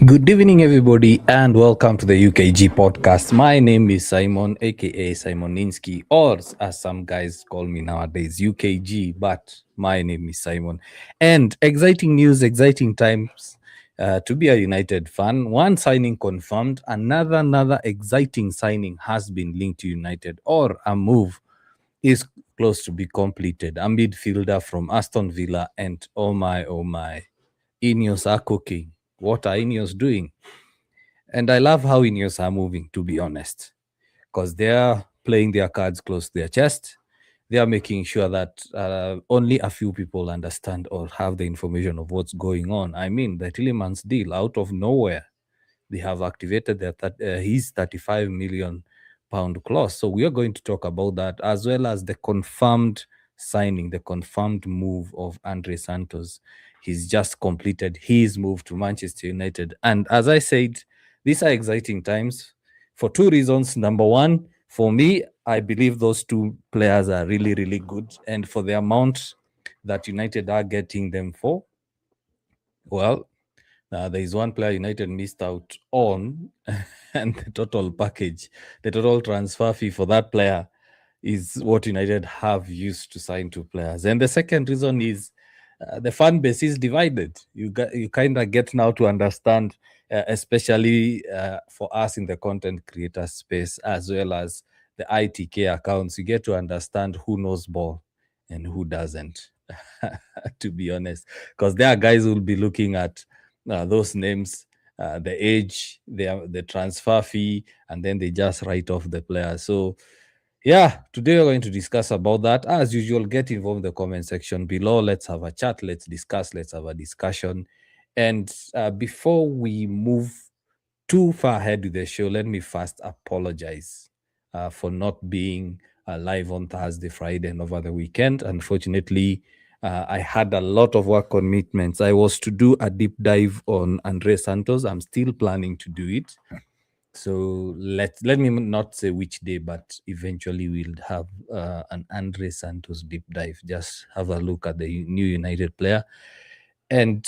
Good evening, everybody, and welcome to the UKG podcast. My name is Simon, aka Simon Ninsky, or as some guys call me nowadays, UKG, but my name is Simon. And exciting news, exciting times to be a United fan. One signing confirmed, another exciting signing has been linked to United, or a move is close to be completed. A midfielder from Aston Villa, and oh my, Ineos are cooking. What are Ineos doing? And I love how Ineos are moving, to be honest, because they are playing their cards close to their chest. They are making sure that only a few people understand or have the information of what's going on. I mean, the Tielemans deal out of nowhere. They have activated his 35 million pound clause. So we are going to talk about that, as well as the confirmed signing, the confirmed move of Andre Santos. He's just completed his move to Manchester United. And as I said, these are exciting times for two reasons. Number one, for me, I believe those two players are really good. And for the amount that United are getting them for, well, there is one player United missed out on, and the total package, the total transfer fee for that player is what United have used to sign two players. And the second reason is the fan base is divided. You kind of get now to understand, especially for us in the content creator space, as well as the ITK accounts, you get to understand who knows ball and who doesn't, to be honest. Because there are guys who will be looking at those names, the age, the transfer fee, and then they just write off the player. So, yeah, today we're going to discuss about that. As usual, get involved in the comment section below. Let's have a chat. Let's discuss. Let's have a discussion. And before we move too far ahead with the show, let me first apologize for not being live on Thursday, Friday, and over the weekend. Unfortunately, I had a lot of work commitments. I was to do a deep dive on Andre Santos. I'm still planning to do it. So let me not say which day, but eventually we'll have an Andre Santos deep dive. Just have a look at the new United player. And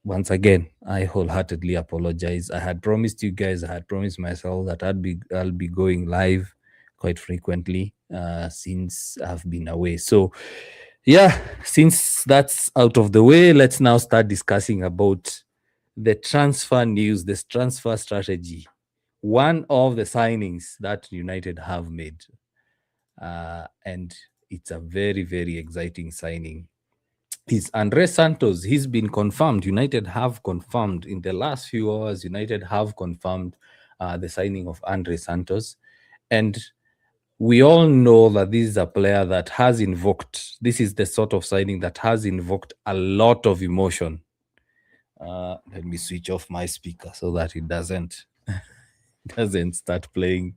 once again, I wholeheartedly apologize. I had promised you guys, I had promised myself that I'll be going live quite frequently since I've been away. So yeah, since that's out of the way, let's now start discussing about the transfer news, this transfer strategy. One of the signings that United have made, and it's a very exciting signing, is Andre Santos. He's been confirmed. United have confirmed in the last few hours. United have confirmed the signing of Andre Santos, and we all know that this is a player that has invoked. This is the sort of signing that has invoked a lot of emotion. Let me switch off my speaker so that it doesn't start playing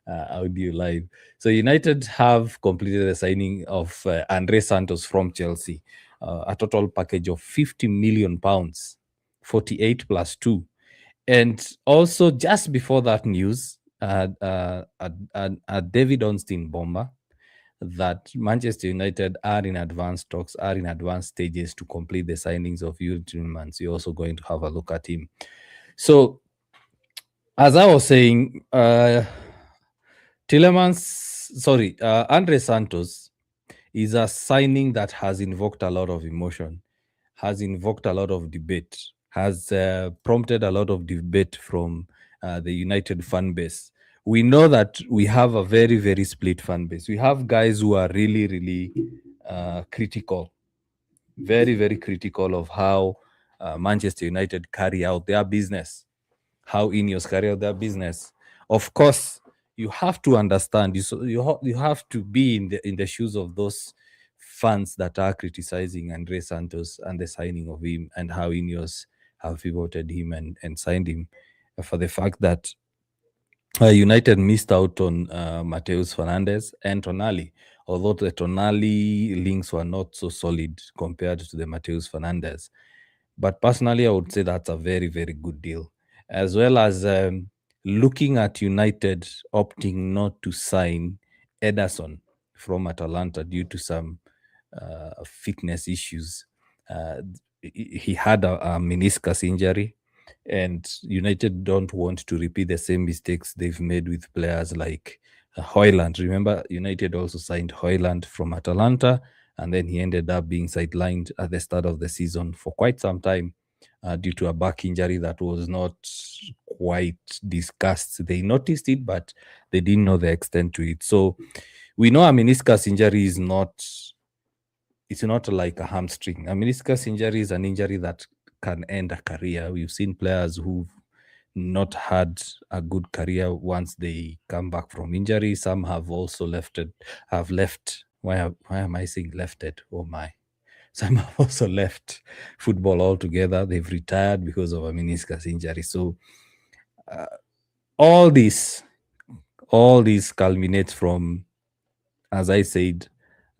audio live. So United have completed the signing of Andre Santos from Chelsea, a total package of 50 million pounds, 48 plus 2. And also just before that news, David Ornstein bomber that Manchester United are in advanced talks, are in advanced stages to complete the signings of Yuri Tielemans. You're also going to have a look at him. So as I was saying, Andre Santos is a signing that has invoked a lot of emotion, has invoked a lot of debate, has prompted a lot of debate from the United fan base. We know that we have a very split fan base. We have guys who are really critical, very critical of how Manchester United carry out their business, how Ineos carry out their business. Of course, you have to understand. You have to be in the shoes of those fans that are criticizing Andre Santos and the signing of him and how Ineos have pivoted him and signed him, for the fact that United missed out on Mateus Fernandes and Tonali, although the Tonali links were not so solid compared to the Mateus Fernandes. But personally, I would say that's a very good deal. As well as looking at United opting not to sign Ederson from Atalanta due to some fitness issues. He had a meniscus injury. And United don't want to repeat the same mistakes they've made with players like Højlund. Remember, United also signed Højlund from Atalanta, and then he ended up being sidelined at the start of the season for quite some time due to a back injury that was not quite discussed. They noticed it, but they didn't know the extent to it. So we know a meniscus injury is not, it's not like a hamstring. A meniscus injury is an injury that can end a career. We've seen players who've not had a good career once they come back from injury. Some have also left. Why am I saying lefted? Oh my. Some have also left football altogether. They've retired because of a meniscus injury. So all this culminates from, as I said,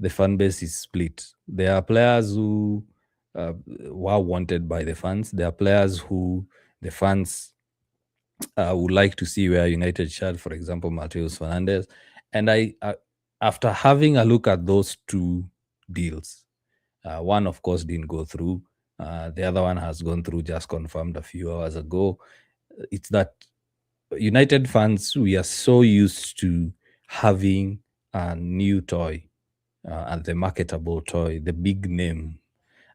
the fan base is split. There are players who were wanted by the fans. There are players who the fans would like to see where United shirt, for example, Mateus Fernandez. And after having a look at those two deals, one, of course, didn't go through. The other one has gone through, just confirmed a few hours ago. It's that United fans, we are so used to having a new toy, and the marketable toy, the big name.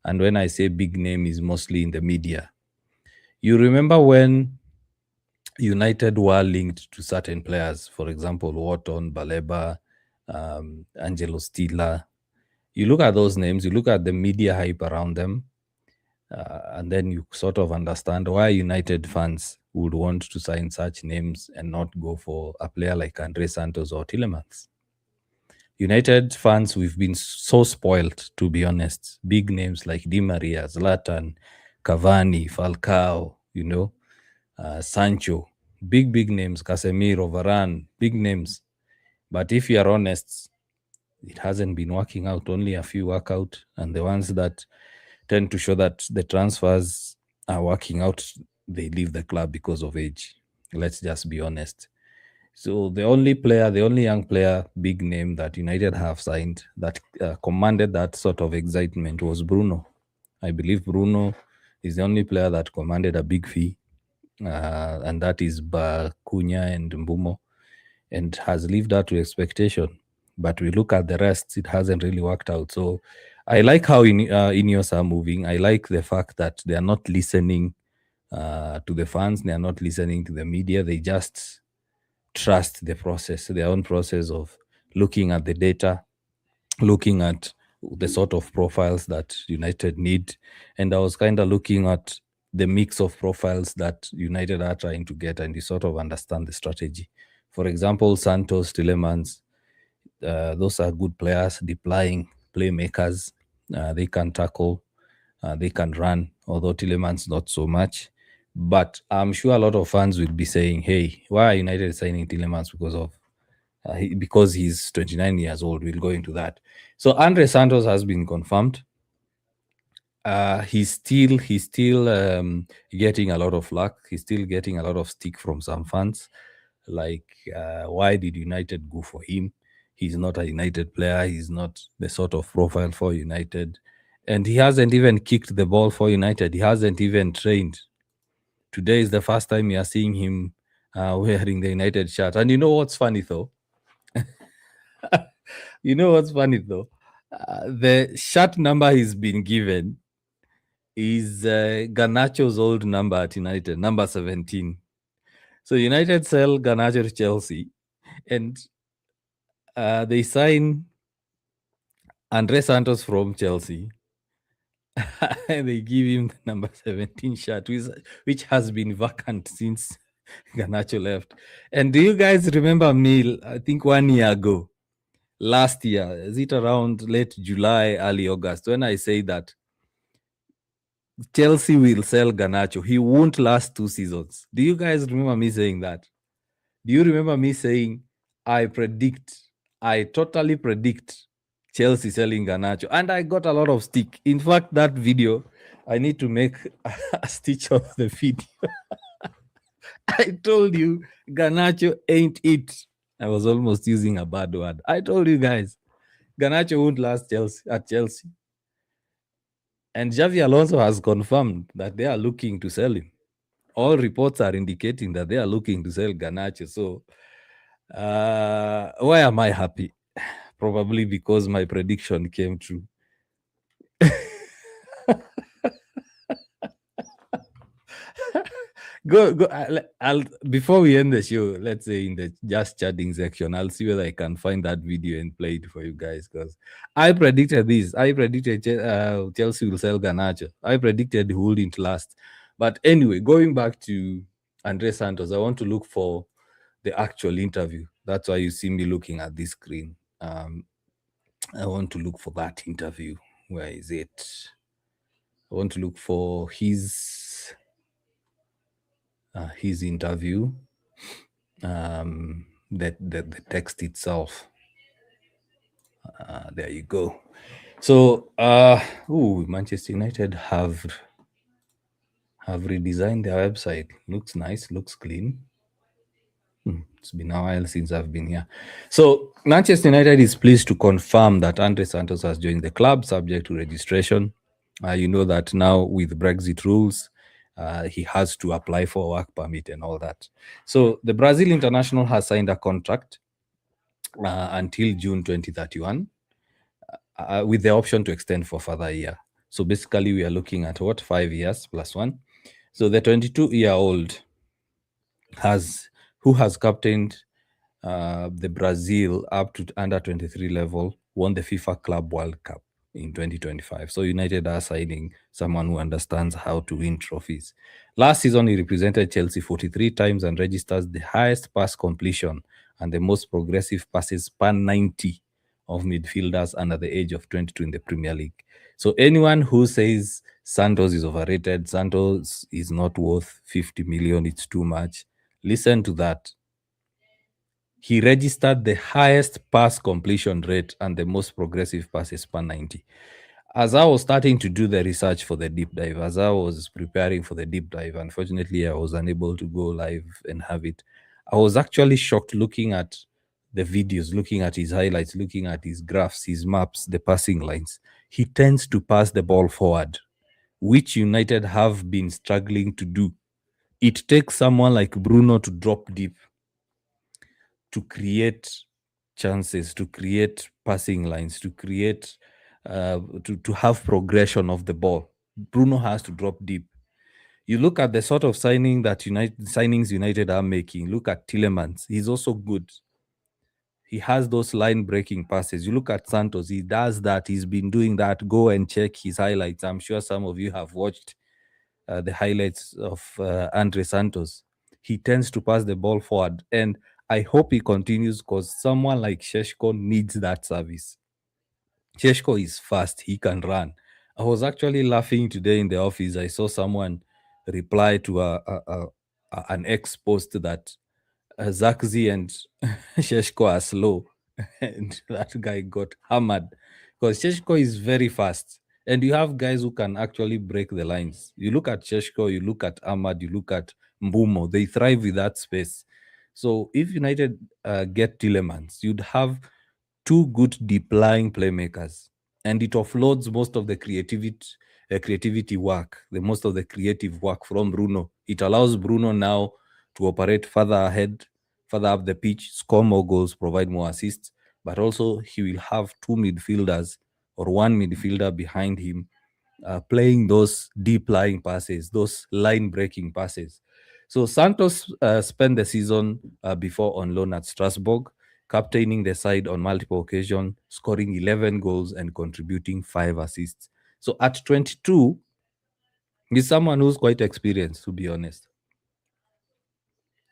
And when I say big name, is mostly in the media. You remember when United were linked to certain players, for example, Wharton, Baleba, Angelo Stiller. You look at those names, you look at the media hype around them, and then you sort of understand why United fans would want to sign such names and not go for a player like Andre Santos or Tielemans. United fans, we've been so spoiled, to be honest. Big names like Di Maria, Zlatan, Cavani, Falcao, Sancho, big names, Casemiro, Varane, big names. But if you are honest, it hasn't been working out. Only a few work out, and the ones that tend to show that the transfers are working out, they leave the club because of age. Let's just be honest. So the only young player, big name that United have signed that commanded that sort of excitement was Bruno. I believe Bruno is the only player that commanded a big fee, and that is Bakunya and Mbumo, and has lived up to expectation. But we look at the rest, it hasn't really worked out. So I like how Ineos are moving. I like the fact that they are not listening to the fans. They are not listening to the media. They just trust the process, their own process of looking at the data, looking at the sort of profiles that United need. And I was kind of looking at the mix of profiles that United are trying to get, and you sort of understand the strategy. For example, Santos, Tielemans, those are good players, deploying playmakers. They can tackle, they can run, although Tielemans not so much. But I'm sure a lot of fans will be saying, hey, why are United signing Tielemans? Because he's 29 years old. We'll go into that. So Andre Santos has been confirmed. He's still getting a lot of luck. He's still getting a lot of stick from some fans. Like, why did United go for him? He's not a United player. He's not the sort of profile for United. And he hasn't even kicked the ball for United. He hasn't even trained. Today is the first time you are seeing him wearing the United shirt. And you know what's funny though? The shirt number he's been given is Garnacho's old number at United, number 17. So United sell Garnacho to Chelsea, and they sign Andre Santos from Chelsea. And they give him the number 17 shirt, which has been vacant since Garnacho left. And do you guys remember me, I think 1 year ago, last year, is it around late July, early August, when I say that Chelsea will sell Garnacho, he won't last 2 seasons? Do you guys remember me saying that? Do you remember me saying, I totally predict Chelsea selling Garnacho? And I got a lot of stick. In fact, that video, I need to make a stitch of the video. I told you, Garnacho ain't it. I was almost using a bad word. I told you guys, Garnacho won't last at Chelsea. And Xavi Alonso has confirmed that they are looking to sell him. all reports are indicating that they are looking to sell Garnacho. So, why am I happy? Probably because my prediction came true. Go. I'll before we end the show. Let's say in the just chatting section, I'll see whether I can find that video and play it for you guys. Because I predicted this. I predicted Chelsea will sell Garnacho. I predicted he wouldn't last. But anyway, going back to Andre Santos, I want to look for the actual interview. That's why you see me looking at this screen. I want to look for that interview. Where is it? I want to look for his interview. The text itself. There you go. So, Manchester United have redesigned their website. Looks nice. Looks clean. It's been a while since I've been here. So, Manchester United is pleased to confirm that Andre Santos has joined the club, subject to registration. You know that now with Brexit rules, he has to apply for a work permit and all that. So, the Brazil international has signed a contract until June 2031 with the option to extend for further year. So, basically, we are looking at 5 years plus one. So, the 22-year-old who has captained the Brazil up to under 23 level, won the FIFA Club World Cup in 2025. So United are signing someone who understands how to win trophies. Last season, he represented Chelsea 43 times and registers the highest pass completion and the most progressive passes per 90 of midfielders under the age of 22 in the Premier League. So anyone who says Santos is overrated, Santos is not worth 50 million, it's too much, listen to that. He registered the highest pass completion rate and the most progressive passes per 90. As I was starting to do the research for the deep dive, as I was preparing for the deep dive, unfortunately, I was unable to go live and have it. I was actually shocked looking at the videos, looking at his highlights, looking at his graphs, his maps, the passing lines. He tends to pass the ball forward, which United have been struggling to do. It takes someone like Bruno to drop deep to create chances, to create passing lines, to create to have progression of the ball. Bruno has to drop deep. You look at the sort of signings United are making. Look at Tielemans. He's also good. He has those line breaking passes. You look at Santos. He does that. He's been doing that. Go and check his highlights. I'm sure some of you have watched the highlights of Andre Santos. He tends to pass the ball forward, and I hope he continues because someone like Sheshko needs that service. Sheshko is fast, he can run. I was actually laughing today in the office. I saw someone reply to an ex post that Zakzi and Sheshko are slow, and that guy got hammered because Sheshko is very fast. And you have guys who can actually break the lines. You look at Sheshko, you look at Ahmad, you look at Mbumo, they thrive with that space. So if United get Tielemans, you'd have two good deep lying playmakers, and it offloads most of the creativity work, the most of the creative work from Bruno. It allows Bruno now to operate further ahead, further up the pitch, score more goals, provide more assists, but also he will have two midfielders or one midfielder behind him playing those deep lying passes, those line breaking passes. So Santos spent the season before on loan at Strasbourg, captaining the side on multiple occasions, scoring 11 goals and contributing 5 assists. So at 22, he's someone who's quite experienced, to be honest.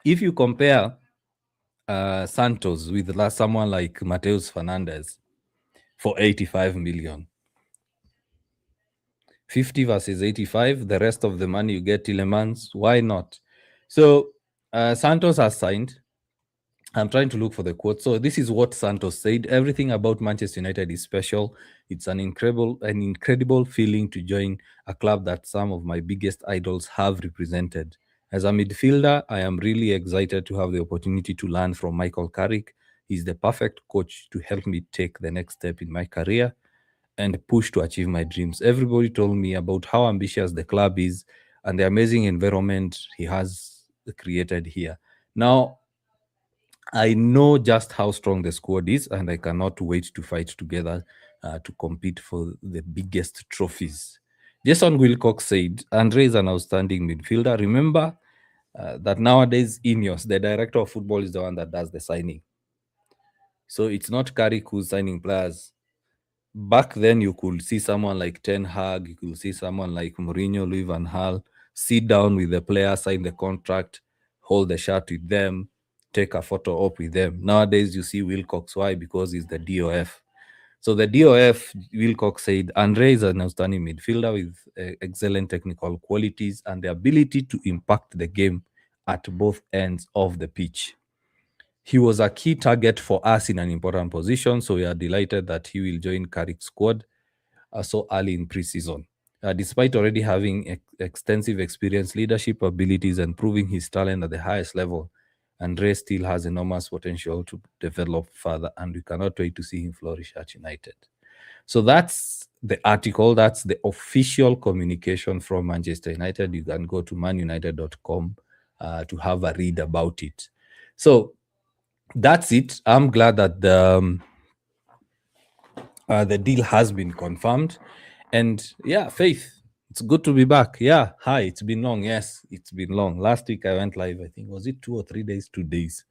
If you compare Santos with someone like Mateus Fernandes for 85 million, 50 versus 85, the rest of the money you get Tielemans, why not? So Santos has signed. I'm trying to look for the quote. So this is what Santos said: everything about Manchester United is special. It's an incredible feeling to join a club that some of my biggest idols have represented. As a midfielder, I am really excited to have the opportunity to learn from Michael Carrick. He's the perfect coach to help me take the next step in my career and push to achieve my dreams. Everybody told me about how ambitious the club is and the amazing environment he has created here. Now, I know just how strong the squad is, and I cannot wait to fight together to compete for the biggest trophies. Jason Wilcox said, Andre is an outstanding midfielder. Remember that nowadays, Ineos, the director of football, is the one that does the signing. So it's not Carrick who's signing players. Back then, you could see someone like Ten Hag, you could see someone like Mourinho, Louis van Gaal, sit down with the player, sign the contract, hold the shirt with them, take a photo op with them. Nowadays, you see Wilcox. Why? Because he's the DOF. So the DOF, Wilcox said, Andre is an outstanding midfielder with excellent technical qualities and the ability to impact the game at both ends of the pitch. He was a key target for us in an important position, so we are delighted that he will join Carrick's squad so early in preseason. Despite already having extensive experience, leadership abilities, and proving his talent at the highest level, Andre still has enormous potential to develop further, and we cannot wait to see him flourish at United. So that's the article. That's the official communication from Manchester United. You can go to manunited.com to have a read about it. So that's it. I'm glad that the deal has been confirmed. And yeah, Faith, it's good to be back. Yeah, hi, it's been long. Yes, it's been long. Last week I went live, I think, was it 2 or 3 days? 2 days.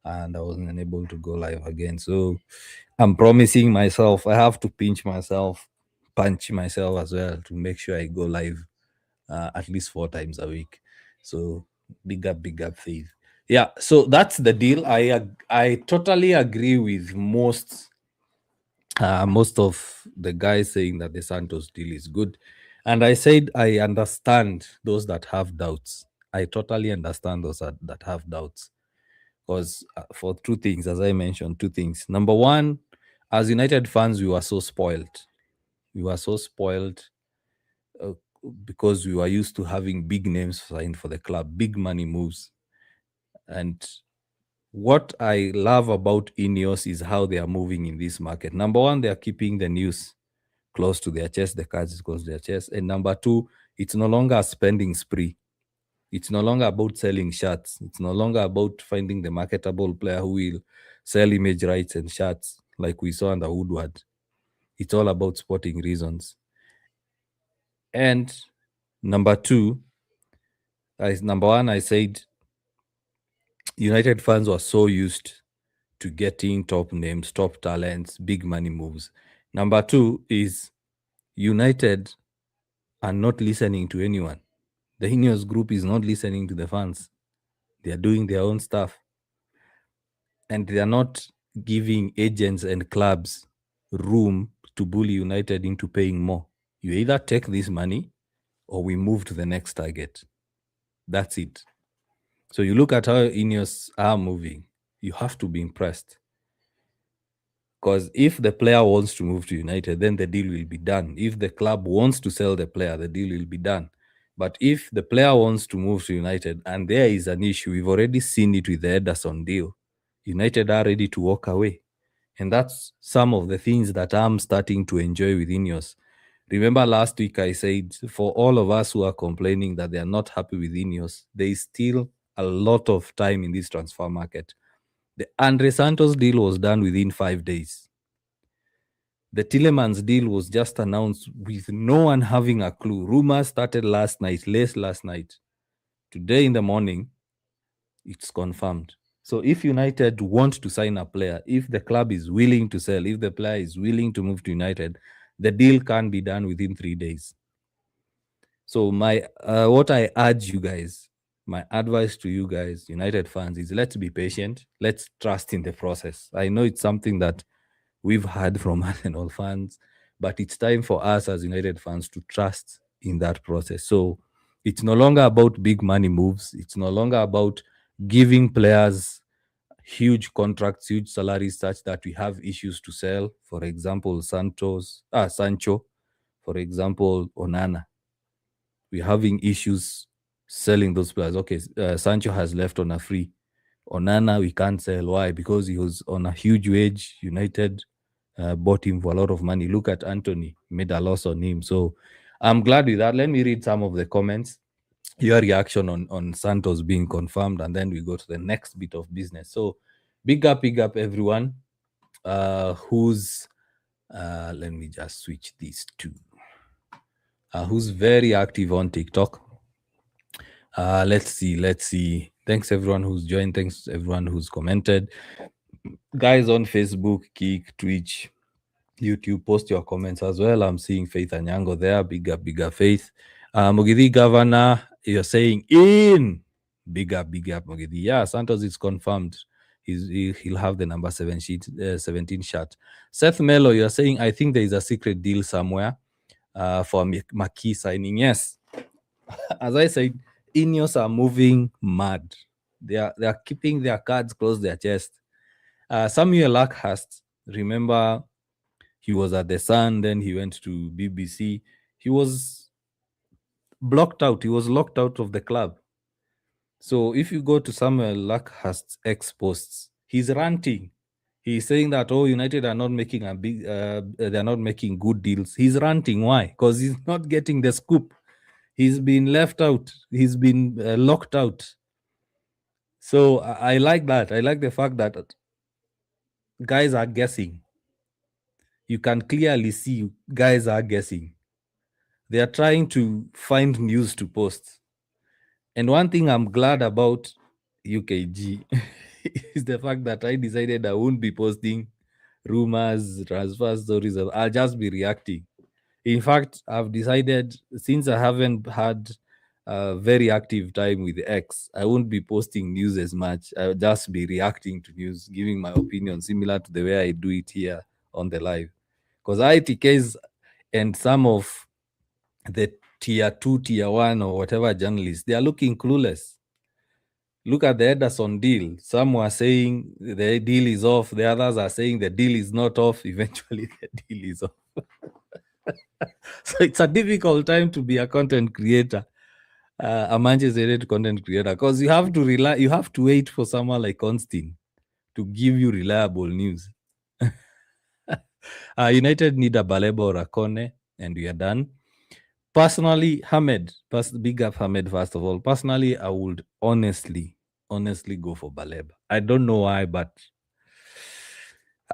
And I wasn't able to go live again. So I'm promising myself, I have to pinch myself, punch myself as well to make sure I go live at least 4 times a week. So big up, Faith. Yeah, so that's the deal. I totally agree with most of the guys saying that the Santos deal is good. And I said I understand those that have doubts. I totally understand those that have doubts. Because for two things, as I mentioned, two things. Number one, as United fans, we were so spoiled. We were so spoiled uh, because we were used to having big names signed for the club, big money moves. And what I love about Ineos is how they are moving in this market. Number one, they are keeping the news close to their chest, the cards is close to their chest. And number two, it's no longer a spending spree. It's no longer about selling shirts. It's no longer about finding the marketable player who will sell image rights and shirts like we saw under Woodward. It's all about sporting reasons. And number two, number one, I said United fans were so used to getting top names, top talents, big money moves. Number two is United are not listening to anyone. The Ineos group is not listening to the fans. They are doing their own stuff. And they are not giving agents and clubs room to bully United into paying more. You either take this money or we move to the next target. That's it. So you look at how Ineos are moving, you have to be impressed. Because if the player wants to move to United, then the deal will be done. If the club wants to sell the player, the deal will be done. But if the player wants to move to United and there is an issue, we've already seen it with the Ederson deal, United are ready to walk away. And that's some of the things that I'm starting to enjoy with Ineos. Remember last week I said, for all of us who are complaining that they are not happy with Ineos, there is still a lot of time in this transfer market. The Andre Santos deal was done within 5 days. The Tielemans deal was just announced with no one having a clue. Rumors started last night. Today in the morning, it's confirmed. So if United want to sign a player, if the club is willing to sell, if the player is willing to move to United, the deal can be done within 3 days. So what I urge you guys, my advice to you guys, United fans, is let's be patient. Let's trust in the process. I know it's something that we've heard from Arsenal fans, but it's time for us as United fans to trust in that process. So it's no longer about big money moves. It's no longer about giving players huge contracts, huge salaries, such that we have issues to sell. For example, Sancho. For example, Onana. We're having issues selling those players. Okay, Sancho has left on a free. Onana, we can't sell. Why? Because he was on a huge wage. United bought him for a lot of money. Look at Anthony, made a loss on him. So I'm glad with that. Let me read some of the comments. your reaction on Santos being confirmed, and then we go to the next bit of business. So, big up, everyone. Who's let me just switch these two. Who's very active on TikTok? Let's see. Thanks everyone who's joined. Thanks everyone who's commented. Guys on Facebook, Kik, Twitch, YouTube, post your comments as well. I'm seeing Faith Anyango there. Bigger Faith. Mogidi Governor, you're saying in. Big up, Mogidi. Yeah, Santos is confirmed. He'll have the number 17 shot. Seth Mello, you're saying, I think there is a secret deal somewhere for Maki signing. Yes. As I said, Ineos are moving mad. They are keeping their cards close to their chest. Samuel Luckhurst, remember, he was at the Sun, then he went to BBC. He was blocked out. He was locked out of the club. So if you go to Samuel Luckhurst's ex posts, he's ranting. He's saying that United are not making they're not making good deals. He's ranting. Why? Because he's not getting the scoop. He's been left out. He's been locked out. So I like that. I like the fact that guys are guessing. You can clearly see guys are guessing. They are trying to find news to post. And one thing I'm glad about UKG is the fact that I decided I won't be posting rumors, transfer stories. I'll just be reacting. In fact, I've decided, since I haven't had a very active time with X, I won't be posting news as much. I'll just be reacting to news, giving my opinion, similar to the way I do it here on the live. Because ITKs and some of the tier 2, tier 1, or whatever journalists, they are looking clueless. Look at the Ederson deal. Some were saying the deal is off. The others are saying the deal is not off. Eventually, the deal is off. So it's a difficult time to be a content creator, a Manchester United content creator, because you have to wait for someone like Constin to give you reliable news. United need a Baleba or a Kone, and we are done. Personally, big up Hamed first of all. Personally, I would honestly go for Baleba. I don't know why, but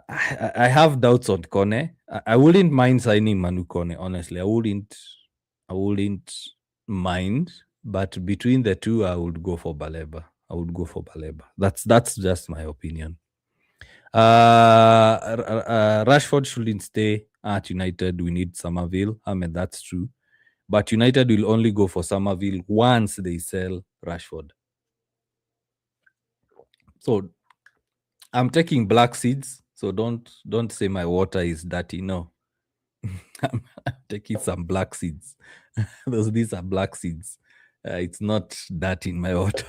I have doubts on Kone. I wouldn't mind signing Manu Kone, honestly. I wouldn't mind, but between the two, I would go for Baleba. That's just my opinion. Rashford shouldn't stay at United. We need Somerville. I mean, that's true. But United will only go for Somerville once they sell Rashford. So I'm taking black seeds. So don't say my water is dirty. No. I'm taking some black seeds. These are black seeds. It's not that in my water.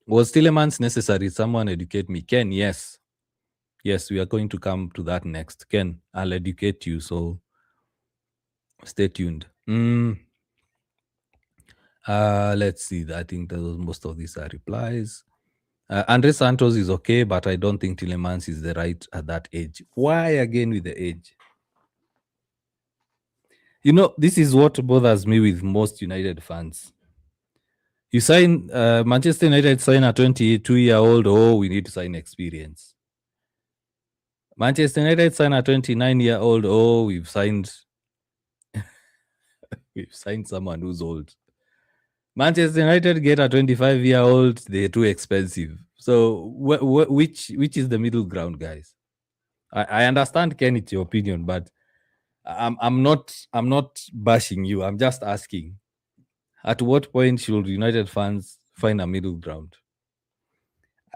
Was Tielemans necessary? Someone educate me. Ken, yes. Yes, we are going to come to that next. Ken, I'll educate you, so stay tuned. Let's see. I think most of these are replies. Andre Santos is okay, but I don't think Tielemans is the right at that age. Why again with the age? You know, this is what bothers me with most United fans. You sign Manchester United sign a 22-year-old. Oh, we need to sign experience. Manchester United sign a 29-year-old. Oh, we've signed someone who's old. Manchester United get a 25-year-old. They're too expensive. So which is the middle ground, guys? I understand, Ken, it's your opinion, but I'm not bashing you. I'm just asking, at what point should United fans find a middle ground?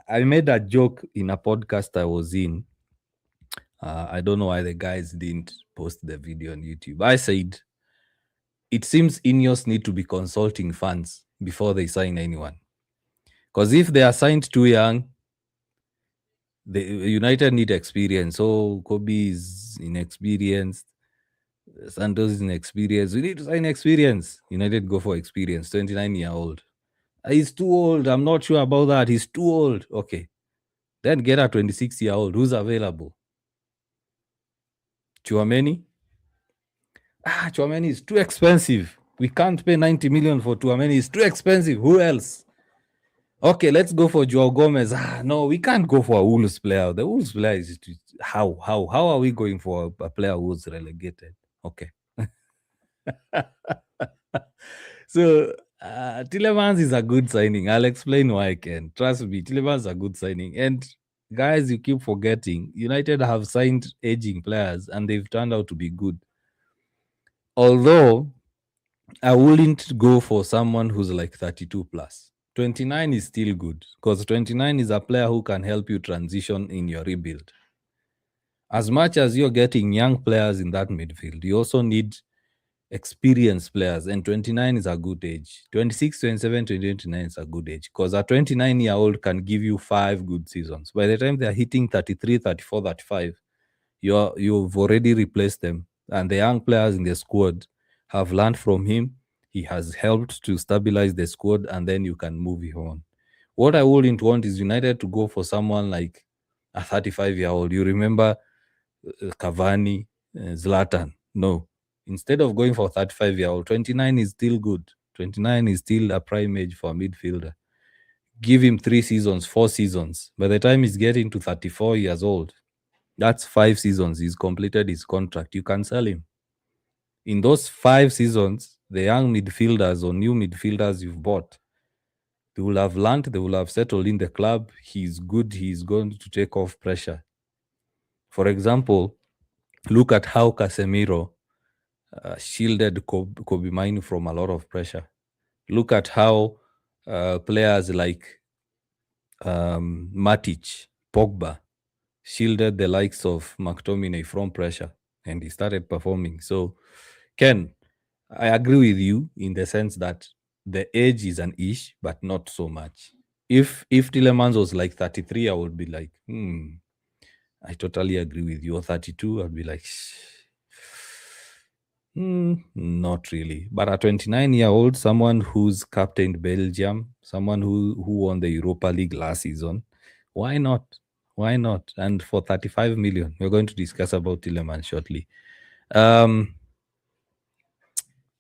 I made a joke in a podcast I was in. I don't know why the guys didn't post the video on YouTube. I said, it seems Ineos need to be consulting fans before they sign anyone. Because if they are signed too young, the United need experience. So Kobe is inexperienced. Santos is inexperienced. We need to sign experience. United go for experience. 29-year-old. He's too old. I'm not sure about that. He's too old. Okay. Then get a 26-year-old who's available. Chouameni. Chouameni is too expensive. We can't pay 90 million for Chouameni. It's too expensive. Who else? Okay, let's go for Joao Gomez. No, we can't go for a Wolves player. The Wolves player is how are we going for a player who's relegated? Okay. So Tielemans is a good signing. I'll explain why I can. Trust me, Tielemans is a good signing. And guys, you keep forgetting, United have signed aging players and they've turned out to be good. Although I wouldn't go for someone who's like 32 plus. 29 is still good because 29 is a player who can help you transition in your rebuild. As much as you're getting young players in that midfield, you also need experienced players, and 29 is a good age. 26, 27, 29 is a good age because a 29-year-old can give you 5 good seasons. By the time they're hitting 33, 34, 35, you've already replaced them, and the young players in the squad have learned from him. He has helped to stabilize the squad, and then you can move on. What I wouldn't want is United to go for someone like a 35-year-old. You remember Cavani, Zlatan? No. Instead of going for 35-year-old, 29 is still good. 29 is still a prime age for a midfielder. Give him 3 seasons, 4 seasons. By the time he's getting to 34 years old, that's 5 seasons. He's completed his contract. You can sell him. In those 5 seasons, the young midfielders or new midfielders you've bought, they will have learned, they will have settled in the club. He's good. He's going to take off pressure. For example, look at how Casemiro shielded Kobe Minu from a lot of pressure. Look at how players like Matic, Pogba, shielded the likes of McTominay from pressure, and he started performing. So, Ken, I agree with you in the sense that the age is an issue, but not so much. If Tielemans was like 33, I would be like, I totally agree with you. Or 32, I'd be like, not really. But a 29-year-old, someone who's captained Belgium, someone who won the Europa League last season, why not? Why not? And for 35 million, we're going to discuss about Tielemans shortly.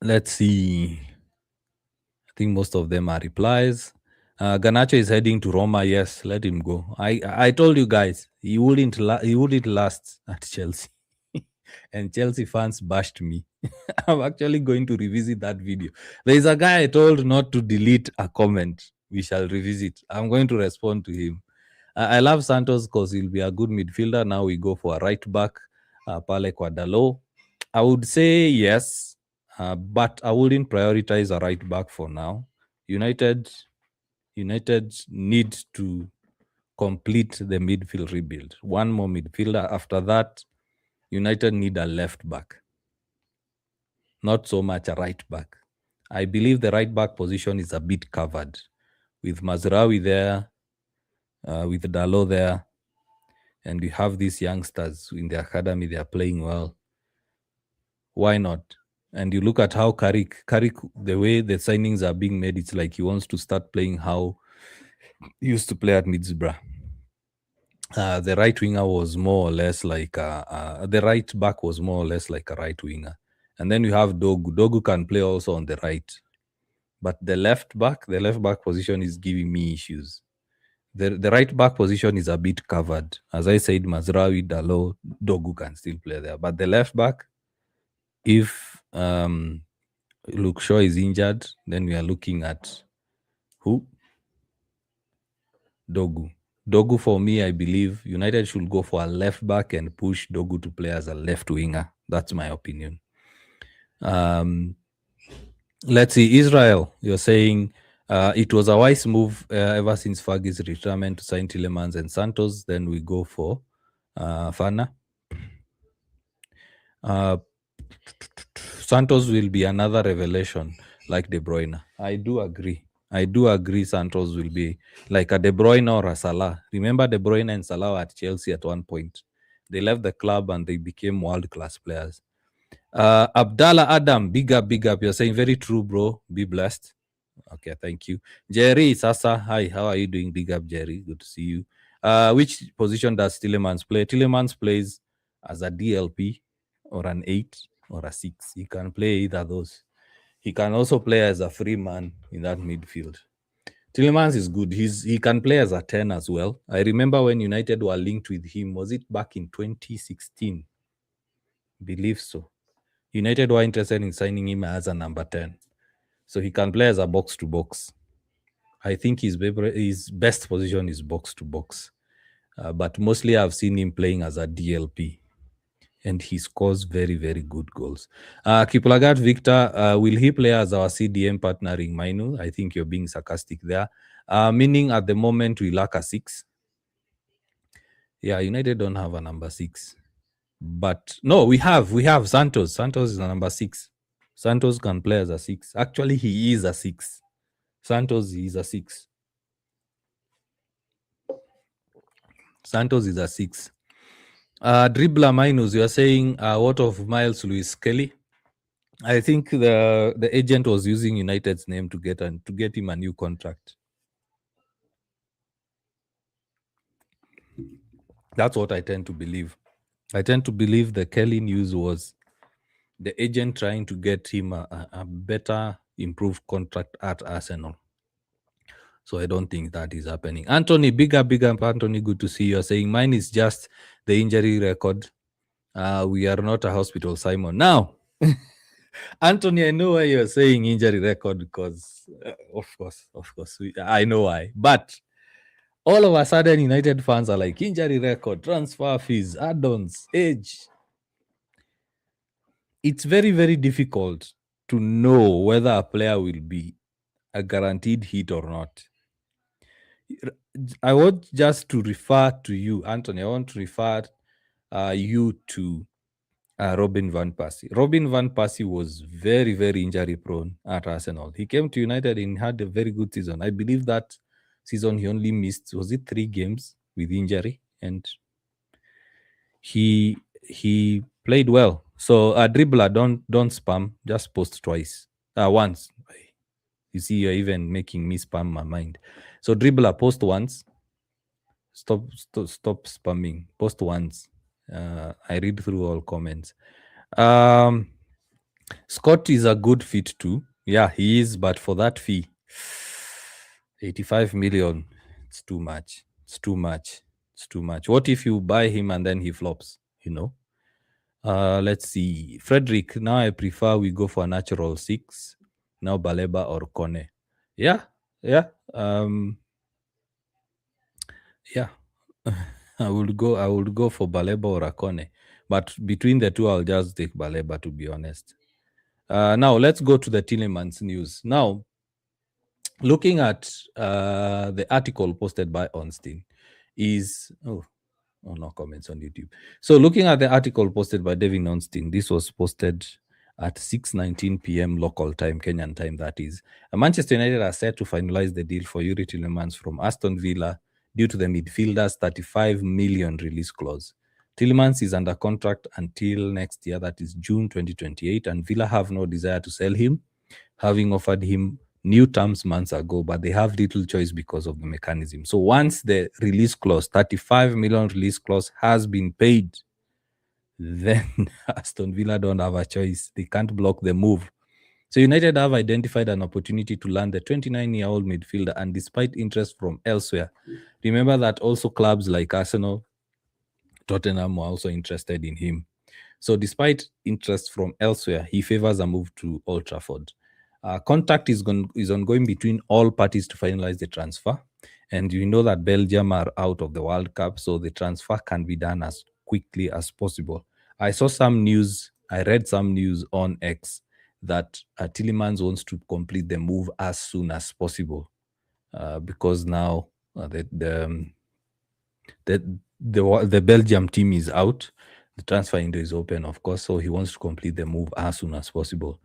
Let's see. I think most of them are replies. Garnacho is heading to Roma. Yes, let him go. I told you guys he wouldn't last at Chelsea, and Chelsea fans bashed me. I'm actually going to revisit that video. There is a guy I told not to delete a comment. We shall revisit. I'm going to respond to him. I love Santos because he'll be a good midfielder. Now we go for a right back, Pale Quadalo. I would say yes, but I wouldn't prioritize a right back for now. United need to complete the midfield rebuild. One more midfielder. After that, United need a left back. Not so much a right back. I believe the right back position is a bit covered with Mazraoui there, with Dalo there, and we have these youngsters in the academy. They are playing well. Why not? And you look at how Carrick, the way the signings are being made, it's like he wants to start playing how he used to play at Middlesbrough. The right winger was more or less like the right back was more or less like a right winger. And then you have Dogu. Dogu can play also on the right. But the left back position is giving me issues. The right back position is a bit covered. As I said, Mazraoui, Dalo, Dogu can still play there. But the left back, if Luke Shaw is injured, then we are looking at who? Dogu. Dogu, for me, I believe United should go for a left back and push Dogu to play as a left winger. That's my opinion. Let's see, Israel, you're saying it was a wise move ever since Fergie's retirement to sign Tielemans and Santos. Then we go for Fana. Santos will be another revelation like De Bruyne. I do agree Santos will be like a De Bruyne or a Salah. Remember De Bruyne and Salah at Chelsea at one point. They left the club and they became world-class players. Abdallah Adam, big up. You're saying very true, bro. Be blessed. Okay, thank you. Jerry Sasa, hi, how are you doing? Big up, Jerry. Good to see you. Which position does Tielemans play? Tielemans plays as a DLP or an 8 or a 6. He can play either those. He can also play as a free man in that midfield. Tielemans is good. He can play as a 10 as well. I remember when United were linked with him. Was it back in 2016? Believe so. United were interested in signing him as a number 10. So he can play as a box to box. I think his best position is box to box. But mostly I've seen him playing as a DLP. And he scores very, very good goals. Kiplagat Victor, will he play as our CDM partnering Mainu? I think you're being sarcastic there. Meaning at the moment we lack a 6. Yeah, United don't have a number 6. But no, we have Santos. Santos is a number 6. Santos can play as a 6. Actually, he is a 6. Santos is a 6. Santos is a 6. Dribbler minus, you are saying what of Miles Lewis Kelly? I think the agent was using United's name to get him a new contract. That's what I tend to believe. I tend to believe the Kelly news was the agent trying to get him a better, improved contract at Arsenal. So I don't think that is happening. Anthony, big up, Anthony. Good to see you. You're saying mine is just the injury record. We are not a hospital, Simon. Now, Anthony, I know why you're saying injury record because, of course, I know why. But all of a sudden, United fans are like, injury record, transfer fees, add-ons, age. It's very, very difficult to know whether a player will be a guaranteed hit or not. I want just to refer to you, Anthony. I want to refer you to Robin Van Persie. Robin Van Persie was very, very injury prone at Arsenal. He came to United and had a very good season. I believe that season he only missed, was it 3 games with injury? And he played well. So dribbler, don't spam, just post twice. Once. You see, you're even making me spam my mind. So dribbler, post once. Stop spamming. Post once. I read through all comments. Scott is a good fit too. Yeah, he is, but for that fee, 85 million, it's too much. It's too much. It's too much. What if you buy him and then he flops? You know? Let's see. Frederick, now I prefer we go for a natural 6. Now Baleba or Kone. Yeah. Yeah. Yeah. I would go for Baleba or Akone. But between the two, I'll just take Baleba, to be honest. Now, let's go to the Tielemans news. Now, looking at the article posted by Ornstein is... Oh, no comments on YouTube. So looking at the article posted by Devin Ornstein, this was posted at 6:19 p.m. local time, Kenyan time, that is. Manchester United are set to finalize the deal for Yuri Tielemans from Aston Villa due to the midfielder's 35 million release clause. Tielemans is under contract until next year, that is June 2028, and Villa have no desire to sell him, having offered him new terms months ago, but they have little choice because of the mechanism. So once the release clause, 35 million release clause, has been paid, then Aston Villa don't have a choice. They can't block the move. So United have identified an opportunity to land the 29-year-old midfielder, and despite interest from elsewhere, remember that also clubs like Arsenal, Tottenham were also interested in him. So despite interest from elsewhere, he favors a move to Old Trafford. Contact is ongoing between all parties to finalize the transfer. And you know that Belgium are out of the World Cup, so the transfer can be done as quickly as possible. I read some news on X that Tielemans wants to complete the move as soon as possible because now the Belgium team is out. The transfer window is open, of course, so he wants to complete the move as soon as possible.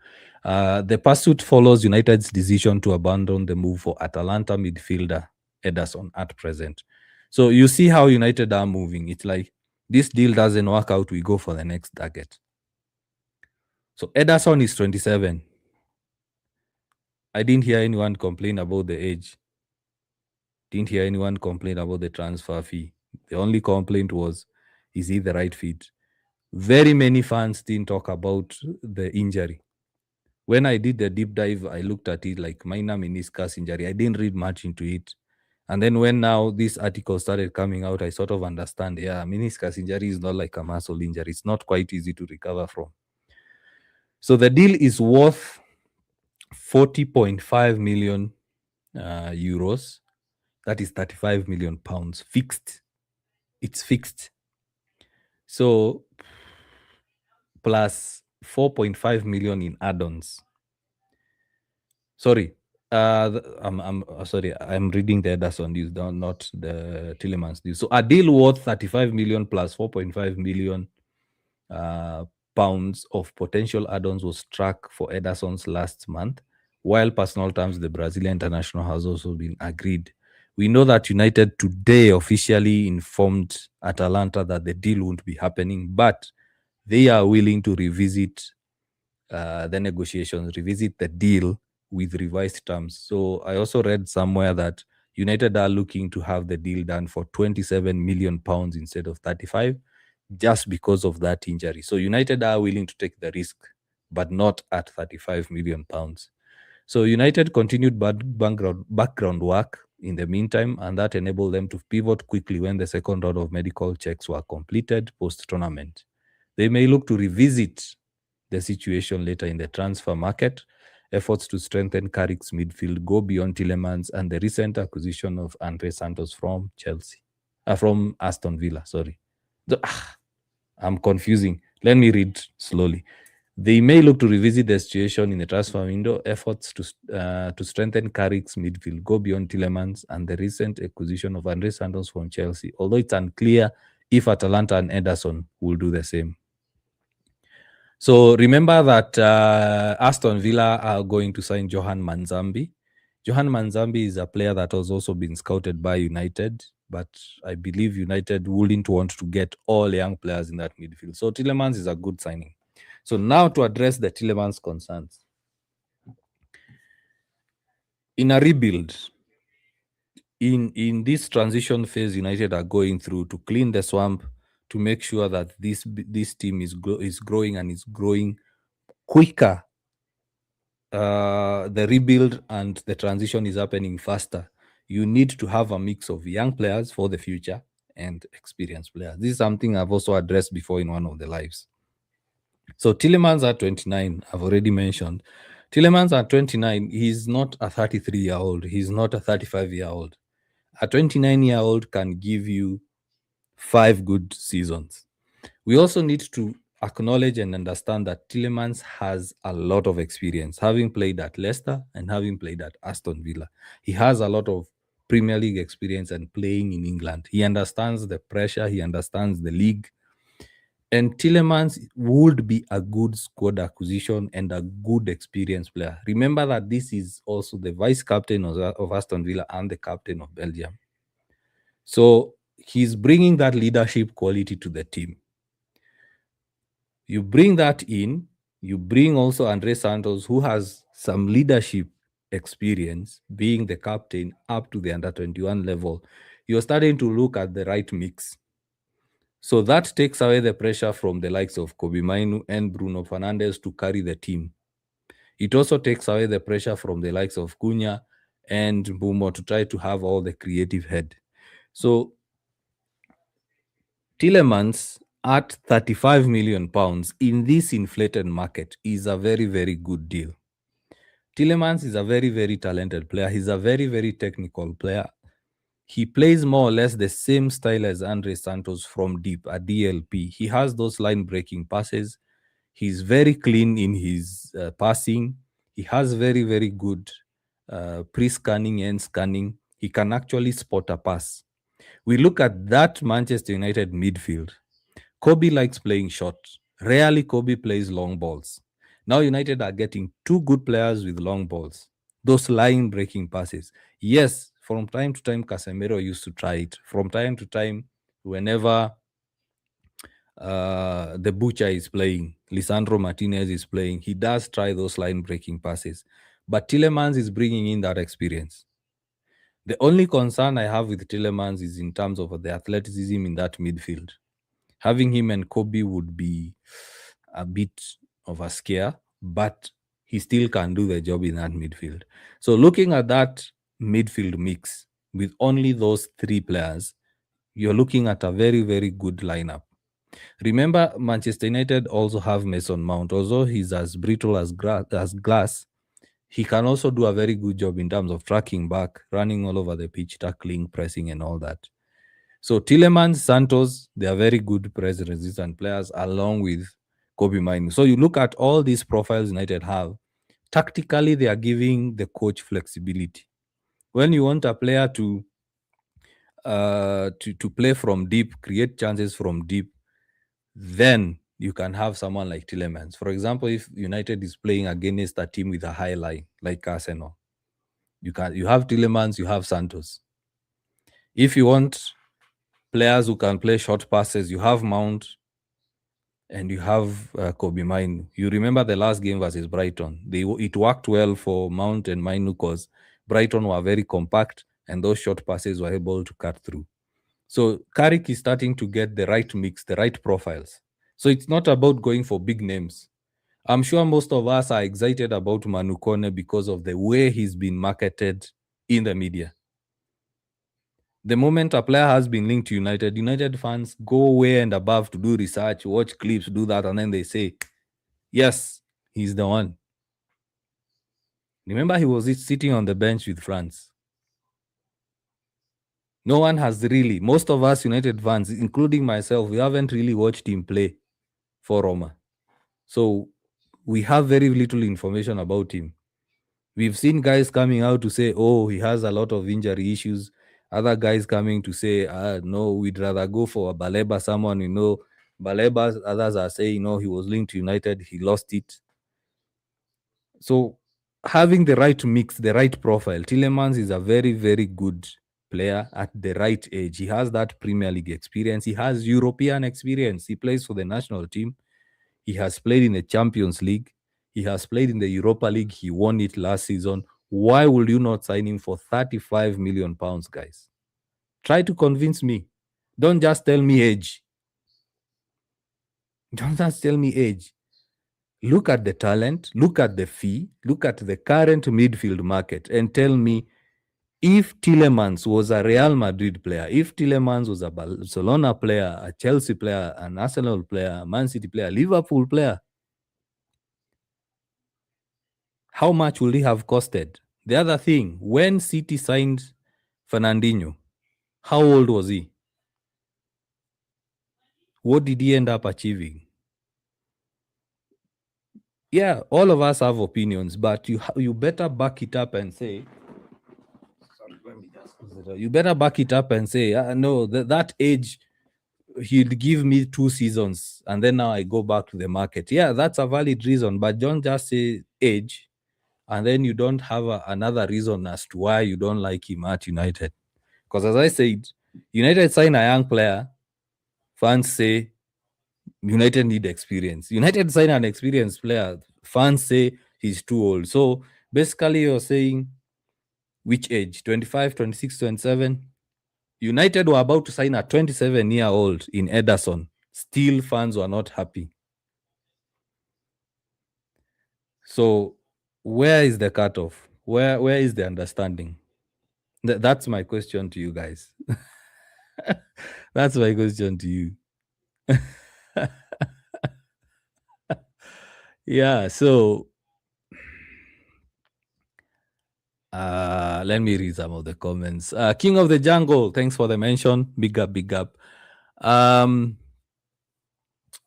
The pursuit follows United's decision to abandon the move for Atalanta midfielder Ederson at present. So you see how United are moving. It's like, this deal doesn't work out, we go for the next target. So Ederson is 27. I didn't hear anyone complain about the age. Didn't hear anyone complain about the transfer fee. The only complaint was, is he the right fit? Very many fans didn't talk about the injury. When I did the deep dive, I looked at it like minor meniscus injury. I didn't read much into it. And then when now this article started coming out, I sort of understand, yeah, meniscus injury is not like a muscle injury. It's not quite easy to recover from. So the deal is worth 40.5 million euros. That is 35 million pounds fixed. It's fixed. So plus 4.5 million in add-ons. Sorry, I'm sorry. I'm reading the Ederson deal, not the Tielemans deal. So a deal worth 35 million plus 4.5 million uh, pounds of potential add-ons was struck for Ederson's last month, while personal terms the Brazilian international has also been agreed. We know that United today officially informed Atalanta that the deal won't be happening, but they are willing to revisit the negotiations, revisit the deal with revised terms. So I also read somewhere that United are looking to have the deal done for 27 million pounds instead of 35, just because of that injury. So United are willing to take the risk, but not at 35 million pounds. So United continued background work in the meantime, and that enabled them to pivot quickly when the second round of medical checks were completed post-tournament. They may look to revisit the situation later in the transfer market. Efforts to strengthen Carrick's midfield go beyond Tielemans and the recent acquisition of Andre Santos from from Aston Villa. Sorry. I'm confusing. Let me read slowly. They may look to revisit the situation in the transfer window. Efforts to strengthen Carrick's midfield go beyond Tielemans and the recent acquisition of Andre Santos from Chelsea, although it's unclear if Atalanta and Ederson will do the same. So remember that Aston Villa are going to sign Johan Manzambi. Johan Manzambi is a player that has also been scouted by United, but I believe United wouldn't want to get all young players in that midfield. So Tielemans is a good signing. So now to address the Tielemans concerns. In a rebuild, in this transition phase United are going through to clean the swamp, to make sure that this team is growing and is growing quicker, the rebuild and the transition is happening faster. You need to have a mix of young players for the future and experienced players. This is something I've also addressed before in one of the lives. So Tielemans at 29, I've already mentioned. Tielemans at 29, he's not a 33-year-old. He's not a 35-year-old. A 29-year-old can give you 5 good seasons. We also need to acknowledge and understand that Tielemans has a lot of experience, having played at Leicester and having played at Aston Villa. He has a lot of Premier League experience and playing in England. He understands the pressure, he understands the league. And Tielemans would be a good squad acquisition and a good experienced player. Remember that this is also the vice captain of Aston Villa and the captain of Belgium. So he's bringing that leadership quality to the team. You bring that in, you bring also Andre Santos, who has some leadership experience, being the captain up to the under 21 level. You're starting to look at the right mix. So that takes away the pressure from the likes of Kobe Mainu and Bruno Fernandes to carry the team. It also takes away the pressure from the likes of Cunha and Mbumo to try to have all the creative head. So Tielemans at 35 million pounds in this inflated market is a very, very good deal. Tielemans is a very, very talented player. He's a very, very technical player. He plays more or less the same style as Andre Santos from deep, a DLP. He has those line-breaking passes. He's very clean in his passing. He has very, very good pre-scanning and scanning. He can actually spot a pass. We look at that Manchester United midfield. Kobe likes playing short. Rarely Kobe plays long balls. Now United are getting 2 good players with long balls. Those line-breaking passes. Yes, from time to time, Casemiro used to try it. From time to time, whenever the Butcher is playing, Lisandro Martinez is playing, he does try those line-breaking passes. But Tielemans is bringing in that experience. The only concern I have with Tielemans is in terms of the athleticism in that midfield. Having him and Kobe would be a bit of a scare, but he still can do the job in that midfield. So looking at that midfield mix with only those three players, you're looking at a very, very good lineup. Remember, Manchester United also have Mason Mount. Although he's as brittle as glass, he can also do a very good job in terms of tracking back, running all over the pitch, tackling, pressing, and all that. So Tielemans, Santos, they are very good press-resistant players, along with Kobe Minu. So you look at all these profiles United have. Tactically, they are giving the coach flexibility. When you want a player to play from deep, create chances from deep, then you can have someone like Tielemans. For example, if United is playing against a team with a high line like Arsenal, you have Tielemans, you have Santos. If you want players who can play short passes, you have Mount and you have Kobe Minu. You remember the last game versus Brighton. It worked well for Mount and Minu because Brighton were very compact and those short passes were able to cut through. So Carrick is starting to get the right mix, the right profiles. So it's not about going for big names. I'm sure most of us are excited about Manu Kone because of the way he's been marketed in the media. The moment a player has been linked to United fans go way and above to do research, watch clips, do that, and then they say, yes, he's the one. Remember, he was sitting on the bench with France. No one has really, most of us United fans, including myself, we haven't really watched him play for Roma. So we have very little information about him. We've seen guys coming out to say, oh, he has a lot of injury issues. Other guys coming to say, no, we'd rather go for a Baleba, someone, Baleba, others are saying, no, he was linked to United, he lost it. So having the right mix, the right profile, Tielemans is a very, very good player at the right age. He has that Premier League experience. He has European experience. He plays for the national team. He has played in the Champions League. He has played in the Europa League. He won it last season. Why would you not sign him for 35 million pounds, guys? Try to convince me. Don't just tell me age. Don't just tell me age. Look at the talent, look at the fee, look at the current midfield market, and tell me if Tielemans was a Real Madrid player, if Tielemans was a Barcelona player, a Chelsea player, an Arsenal player, a Man City player, Liverpool player, how much would he have costed? The other thing, when City signed Fernandinho, how old was he? What did he end up achieving? Yeah, all of us have opinions, but you better back it up and say, you better back it up and say, no, that age, he'd give me 2 seasons and then now I go back to the market. Yeah, that's a valid reason, but don't just say age and then you don't have another reason as to why you don't like him at United. Because as I said, United sign a young player, fans say United need experience. United sign an experienced player, fans say he's too old. So basically you're saying which age? 25, 26, 27? United were about to sign a 27-year-old in Ederson. Still, fans were not happy. So, where is the cutoff? Where is the understanding? That's my question to you guys. That's my question to you. Yeah, so let me read some of the comments. King of the Jungle, thanks for the mention. Big up, big up.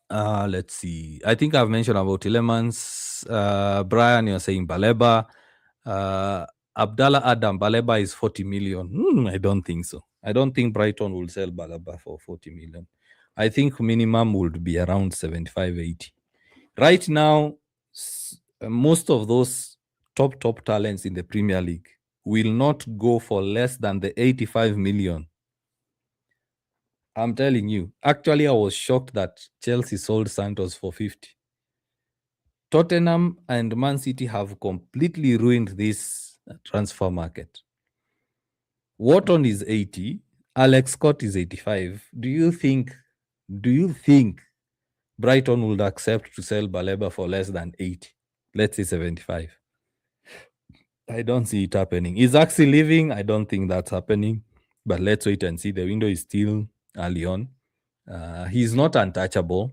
Let's see. I think I've mentioned about Tielemans. Brian, you're saying Baleba. Abdallah Adam, Baleba is 40 million. I don't think so. I don't think Brighton will sell Baleba for 40 million. I think minimum would be around 75, 80. Right now, most of those top talents in the Premier League will not go for less than the 85 million. I'm telling you. Actually, I was shocked that Chelsea sold Santos for 50. Tottenham and Man City have completely ruined this transfer market. Wharton is 80. Alex Scott is 85. Do you think Do you think Brighton would accept to sell Baleba for less than 80? Let's say 75. I don't see it happening. Is Axie leaving? I don't think that's happening. But let's wait and see. The window is still early on. He's not untouchable.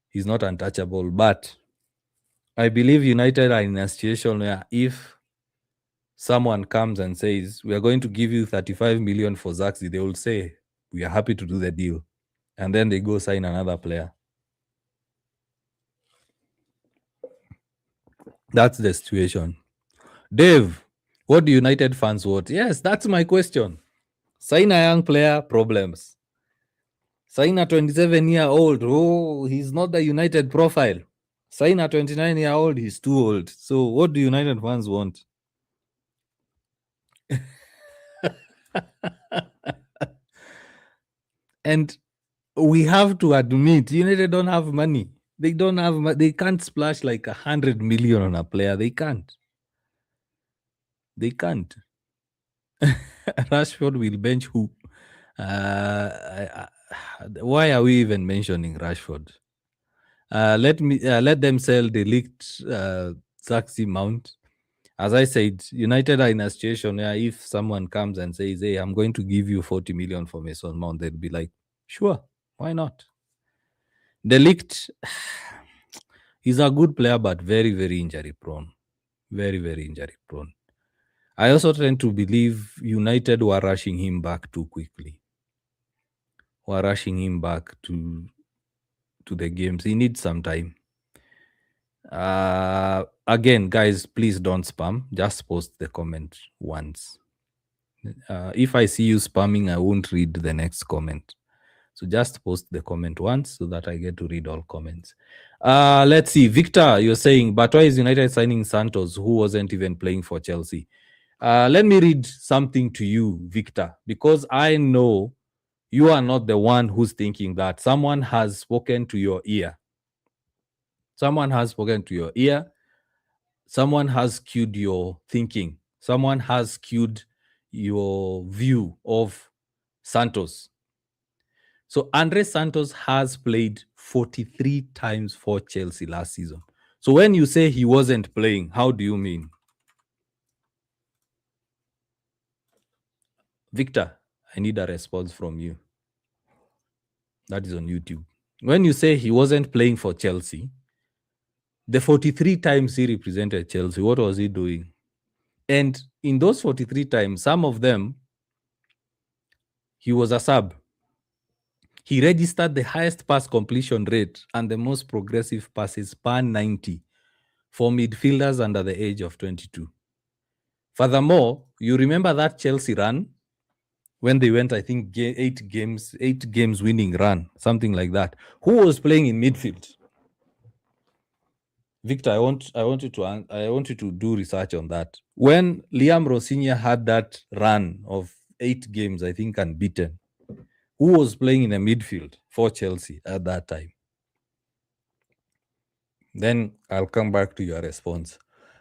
He's not untouchable. But I believe United are in a situation where if someone comes and says, we are going to give you 35 million for Zaxi, they will say, we are happy to do the deal. And then they go sign another player. That's the situation. Dave, what do United fans want? Yes, that's my question. Sign a young player, problems. Sign a 27-year-old. Oh, he's not the United profile. Sign a 29-year-old, he's too old. So what do United fans want? And we have to admit, United don't have money. They can't splash like 100 million on a player. They can't. Rashford will bench who? Why are we even mentioning Rashford? Let them sell the leaked Saxy Mount. As I said, United are in a situation where if someone comes and says, "Hey, I'm going to give you 40 million for Mason Mount," they'd be like, "Sure, why not?" The leaked, he's a good player, but very, very injury prone. Very, very injury prone. I also tend to believe United were rushing him back too quickly. Were rushing him back to the games. He needs some time. Again, guys, please don't spam. Just post the comment once. If I see you spamming, I won't read the next comment. So just post the comment once so that I get to read all comments. Let's see. Victor, you're saying, but why is United signing Santos, who wasn't even playing for Chelsea? Let me read something to you, Victor, because I know you are not the one who's thinking that. Someone has spoken to your ear. Someone has spoken to your ear. Someone has skewed your thinking. Someone has skewed your view of Santos. So Andre Santos has played 43 times for Chelsea last season. So when you say he wasn't playing, how do you mean? Victor, I need a response from you. That is on YouTube. When you say he wasn't playing for Chelsea, the 43 times he represented Chelsea, what was he doing? And in those 43 times, some of them, he was a sub. He registered the highest pass completion rate and the most progressive passes per 90 for midfielders under the age of 22. Furthermore, you remember that Chelsea run when they went, I think, 8 games winning run, something like that. Who was playing in midfield? Victor, I want you to do research on that. When Liam Rosinha had that run of 8 games, I think, unbeaten, who was playing in a midfield for Chelsea at that time? Then I'll come back to your response.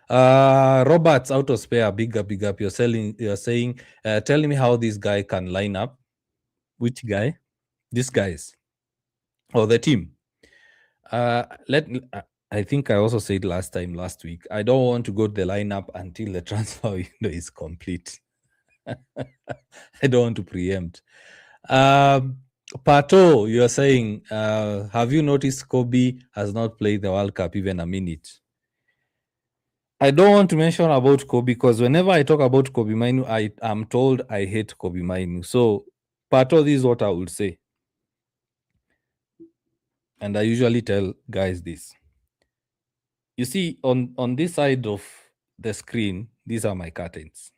Roberts out of spare, big up. You're saying, tell me how this guy can line up. Which guy? These guys or the team? I think I also said last week, I don't want to go to the lineup until the transfer window is complete. I don't want to preempt. Pato, you're saying, have you noticed Kobe has not played the World Cup even a minute? I don't want to mention about Kobe because whenever I talk about Kobe Mainu, I am told I hate Kobe Mainu. So, Pato, this is what I will say. And I usually tell guys this. You see, on this side of the screen, these are my curtains.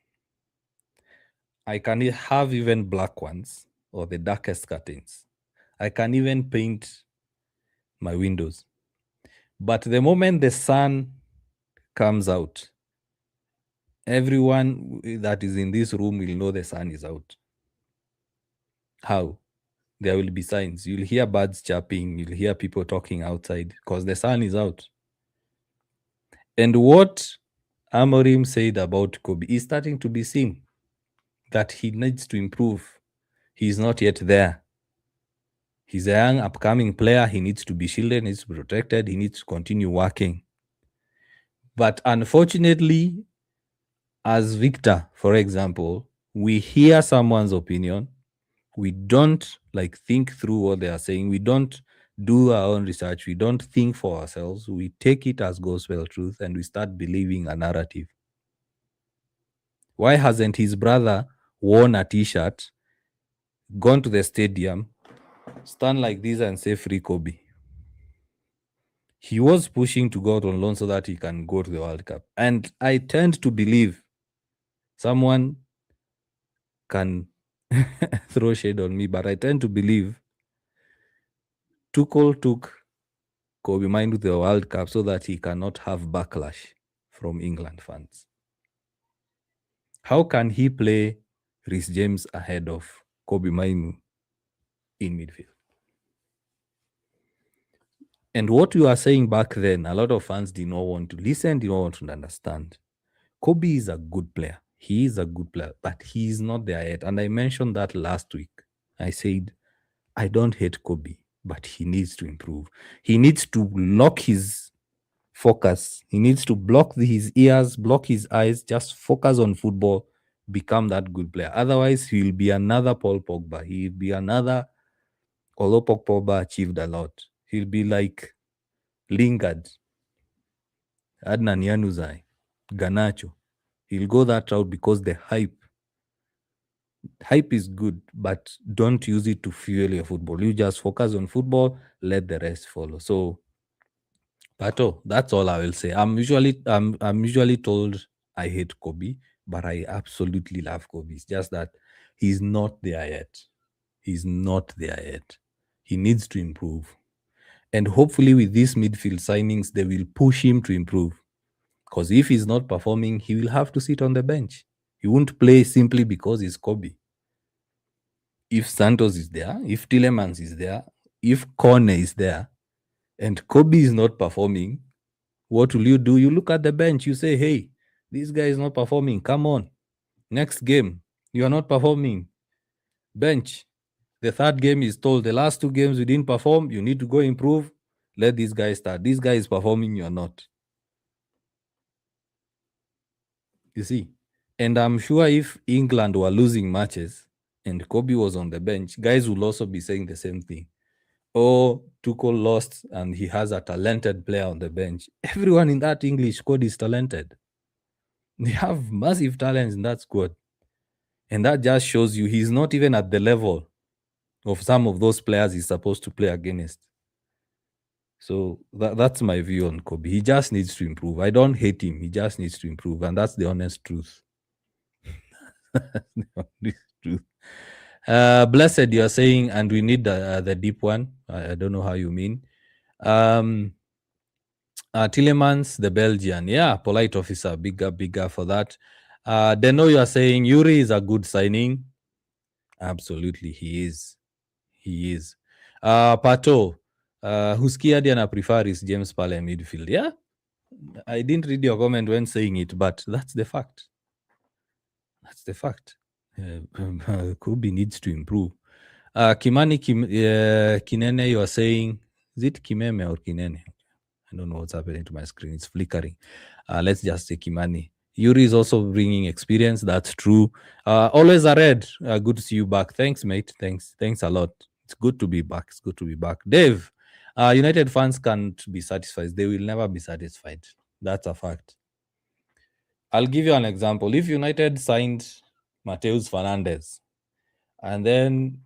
I can have even black ones or the darkest curtains. I can even paint my windows. But the moment the sun comes out, everyone that is in this room will know the sun is out. How? There will be signs. You'll hear birds chirping. You'll hear people talking outside because the sun is out. And what Amorim said about Kobe is starting to be seen, that he needs to improve. He's not yet there. He's a young upcoming player. He needs to be shielded, needs to be protected, he needs to continue working. But unfortunately, as Victor, for example, we hear someone's opinion. We don't like think through what they are saying. We don't do our own research. We don't think for ourselves. We take it as gospel truth and we start believing a narrative. Why hasn't his brother worn a t-shirt, gone to the stadium, stand like this and say free Kobe? He was pushing to go out on loan so that he can go to the World Cup. And I tend to believe someone can throw shade on me, but I tend to believe Tuchel took Kobe Mine to the World Cup so that he cannot have backlash from England fans. How can he play Reece James ahead of Kobe Mainu in midfield? And what you are saying back then, a lot of fans did not want to listen, did not want to understand. Kobe is a good player. He is a good player, but he is not there yet. And I mentioned that last week. I said, I don't hate Kobe, but he needs to improve. He needs to lock his focus. He needs to block his ears, block his eyes, just focus on football, become that good player. Otherwise, he'll be another Paul Pogba. He'll be another, although Pogba achieved a lot, he'll be like Lingard, Adnan Januzaj, Garnacho. He'll go that route because the hype is good, but don't use it to fuel your football. You just focus on football, let the rest follow. So, Pato, that's all I will say. I'm usually told I hate Kobe, but I absolutely love Kobe. It's just that he's not there yet. He's not there yet. He needs to improve. And hopefully with these midfield signings, they will push him to improve. Because if he's not performing, he will have to sit on the bench. He won't play simply because he's Kobe. If Santos is there, if Tielemans is there, if Kone is there, and Kobe is not performing, what will you do? You look at the bench, you say, hey, this guy is not performing. Come on. Next game, you are not performing. Bench. The third game is told, the last two games you didn't perform, you need to go improve. Let this guy start. This guy is performing, you're not. You see? And I'm sure if England were losing matches and Kobe was on the bench, guys will also be saying the same thing. Oh, Tuchel lost and he has a talented player on the bench. Everyone in that English squad is talented. They have massive talents in that squad. And that just shows you he's not even at the level of some of those players he's supposed to play against. So that's my view on Kobe. He just needs to improve. I don't hate him. He just needs to improve. And that's the honest truth. The honest truth. Blessed, you're saying, and we need the deep one. I don't know how you mean. Tielemans, the Belgian. Yeah, polite officer. Bigger for that. Deno, you are saying Yuri is a good signing. Absolutely, he is. He is. Pato, husikia hadi ana prefer is James pale midfield. Yeah, I didn't read your comment when saying it, but that's the fact. That's the fact. Kobe needs to improve. Kimani Kinene, you are saying, is it Kimeme or Kinene? I don't know what's happening to my screen. It's flickering. Let's just say Kimani. Yuri is also bringing experience. That's true. Always a red. Good to see you back. Thanks, mate. Thanks a lot. It's good to be back. It's good to be back. Dave, United fans can't be satisfied. They will never be satisfied. That's a fact. I'll give you an example. If United signed Mateus Fernandes and then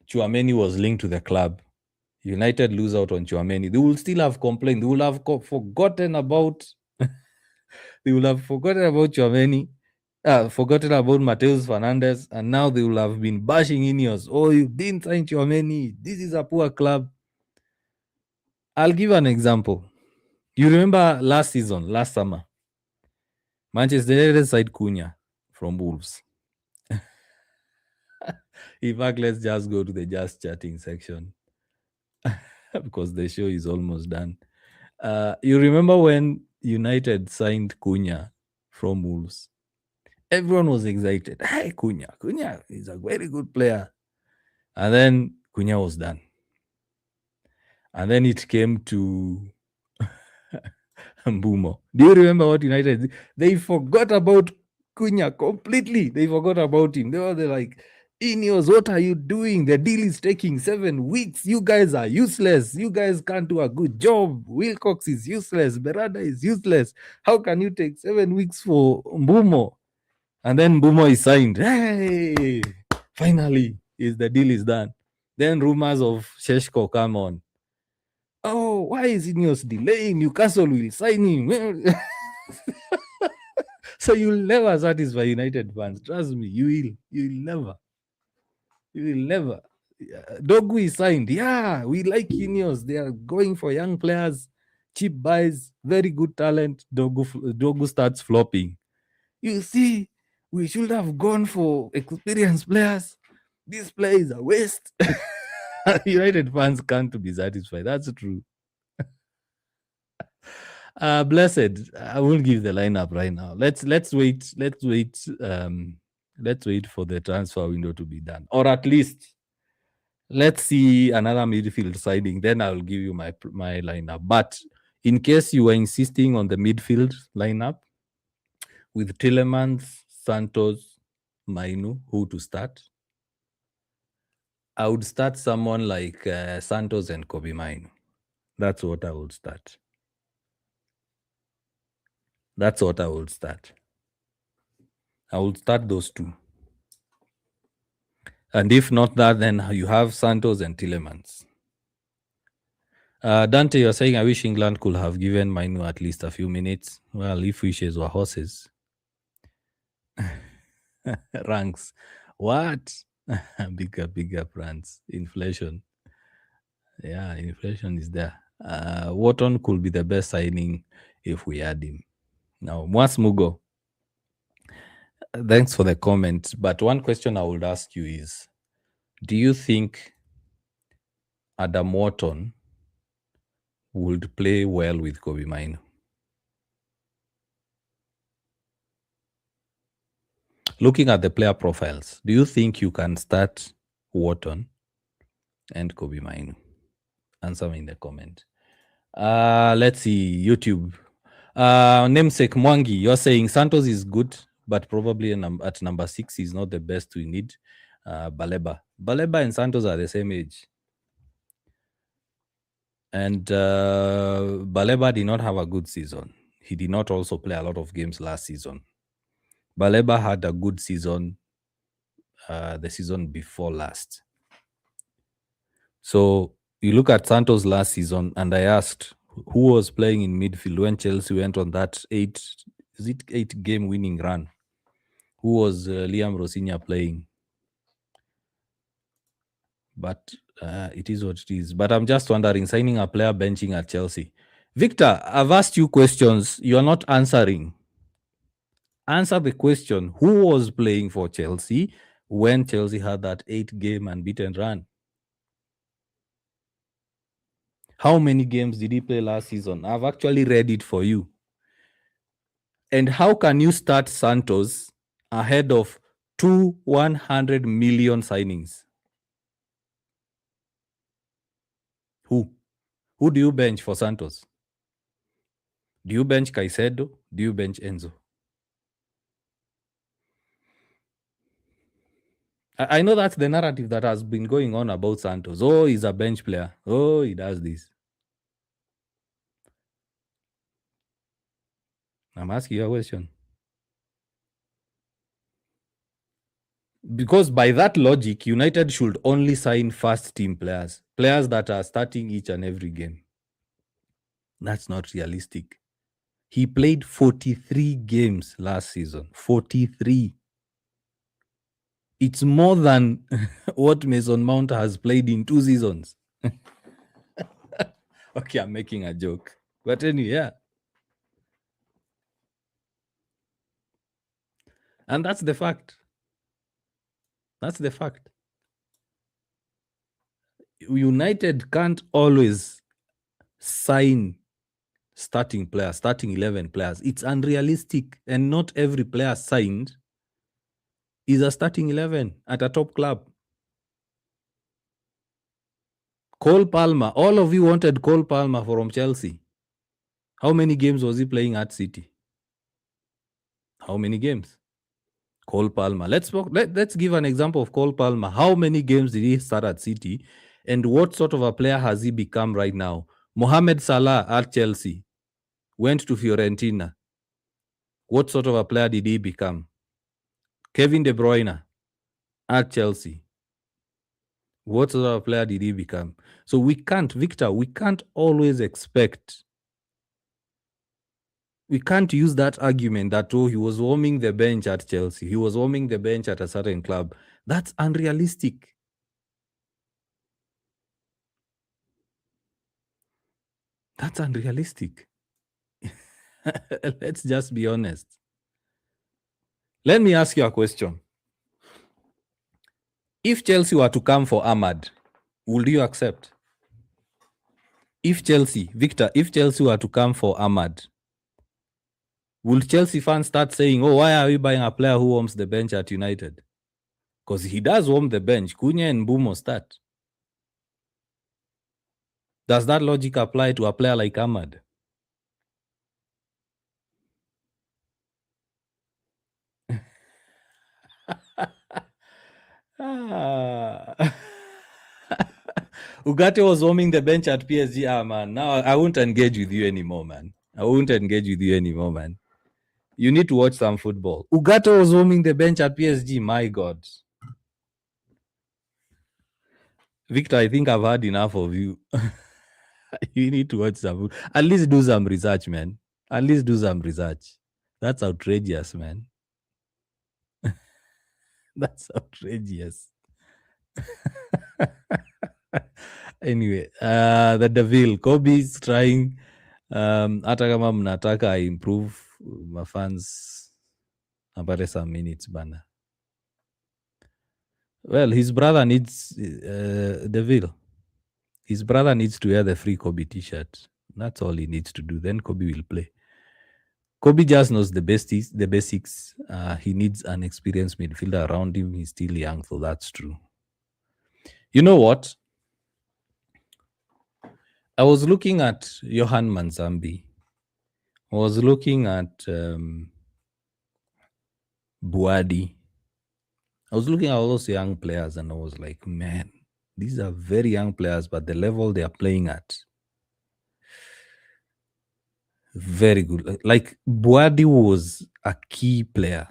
Tchouaméni was linked to the club, United lose out on Tchouaméni, they will still have complained. They will have forgotten about Tchouaméni, forgotten about Mateus Fernandes, and now they will have been bashing Ineos. Oh, you didn't sign Tchouaméni. This is a poor club. I'll give an example. You remember last summer, Manchester United signed Cunha from Wolves. In fact, let's just go to the just chatting section because the show is almost done. You remember when United signed Cunha from Wolves? Everyone was excited. Hey, Cunha is a very good player. And then Cunha was done. And then it came to Mbumo. Do you remember what United did? They forgot about Cunha completely. They forgot about him. They were like, Ineos, what are you doing? The deal is taking 7 weeks. You guys are useless. You guys can't do a good job. Wilcox is useless. Berada is useless. How can you take 7 weeks for Mbumo? And then Mbumo is signed. Hey, finally, the deal is done. Then rumors of Sheshko come on. Oh, why is Ineos delaying? Newcastle will sign him. So you'll never satisfy United fans. Trust me, you will. You will never. You will never. Dogu is signed. Yeah, we like Ineos. They are going for young players, cheap buys, very good talent. Dogu starts flopping. You see, we should have gone for experienced players. This player is a waste. United fans can't be satisfied. That's true. Blessed. I won't give the lineup right now. Let's wait. Let's wait for the transfer window to be done, or at least let's see another midfield signing. Then I'll give you my lineup. But in case you were insisting on the midfield lineup with Tielemans, Santos, Mainu, who to start? I would start someone like Santos and Kobe Mainu. That's what I would start. That's what I would start. I would start those two. And if not that, then you have Santos and Tielemans. Dante, you're saying, I wish England could have given Mainu at least a few minutes. Well, if wishes were horses. Ranks. What? bigger brands. Inflation. Yeah, inflation is there. Wharton could be the best signing if we had him. Now, Mwasmugo, thanks for the comment. But one question I would ask you is, do you think Adam Wharton would play well with Kobe Mainu? Looking at the player profiles, do you think you can start Wharton and Kobe Mainu? Answer me in the comment. Let's see, YouTube. Namesake Mwangi, you're saying Santos is good, but probably at number 6 is not the best we need. Baleba and Santos are the same age. And Baleba did not have a good season. He did not also play a lot of games last season. Baleba had a good season the season before last. So you look at Santos last season, and I asked who was playing in midfield when Chelsea went on that 8 game winning run. Who was Liam Rosinya playing? But it is what it is. But I'm just wondering, signing a player benching at Chelsea. Victor, I've asked you questions. You're not answering. Answer the question. Who was playing for Chelsea when Chelsea had that 8 game unbeaten run? How many games did he play last season? I've actually read it for you. And how can you start Santos ahead of 100 million signings? Who do you bench for Santos? Do you bench Caicedo? Do you bench Enzo? I know that's the narrative that has been going on about Santos. Oh, he's a bench player. Oh, he does this. I'm asking you a question. Because by that logic, United should only sign first team players that are starting each and every game. That's not realistic. He played 43 games last season. 43. It's more than what Mason Mount has played in 2 seasons. Okay, I'm making a joke. But anyway, yeah. And that's the fact. That's the fact. United can't always sign starting 11 players. It's unrealistic. And not every player signed is a starting 11 at a top club. Cole Palmer. All of you wanted Cole Palmer from Chelsea. How many games was he playing at City? How many games? Cole Palmer. Let's give an example of Cole Palmer. How many games did he start at City? And what sort of a player has he become right now? Mohamed Salah at Chelsea went to Fiorentina. What sort of a player did he become? Kevin De Bruyne at Chelsea. What sort of player did he become? So we can't always expect. We can't use that argument that, he was warming the bench at Chelsea. He was warming the bench at a certain club. That's unrealistic. That's unrealistic. Let's just be honest. Let me ask you a question. If Chelsea were to come for Ahmad, would you accept? If Chelsea were to come for Ahmad, will Chelsea fans start saying, why are we buying a player who warms the bench at United? Because he does warm the bench. Cunha and Bumo start. Does that logic apply to a player like Ahmad? Ugarte was warming the bench at PSG. Man. Now I won't engage with you anymore, man. You need to watch some football. Ugarte was warming the bench at PSG. My God. Victor, I think I've had enough of you. You need to watch some. At least do some research, man. At least do some research. That's outrageous, man. That's outrageous. Anyway, the Devil, Kobe is trying. Hata kama mnataka improve mafans apate some minutes bana. Well, his brother needs Devil. His brother needs to wear the free Kobe t-shirt. That's all he needs to do. Then Kobe will play. Kobe just knows the basics. He needs an experienced midfielder around him. He's still young, so that's true. You know what? I was looking at Johan Manzambi. I was looking at Buadi. I was looking at all those young players and I was like, man, these are very young players, but the level they are playing at, very good. Like Buadi was a key player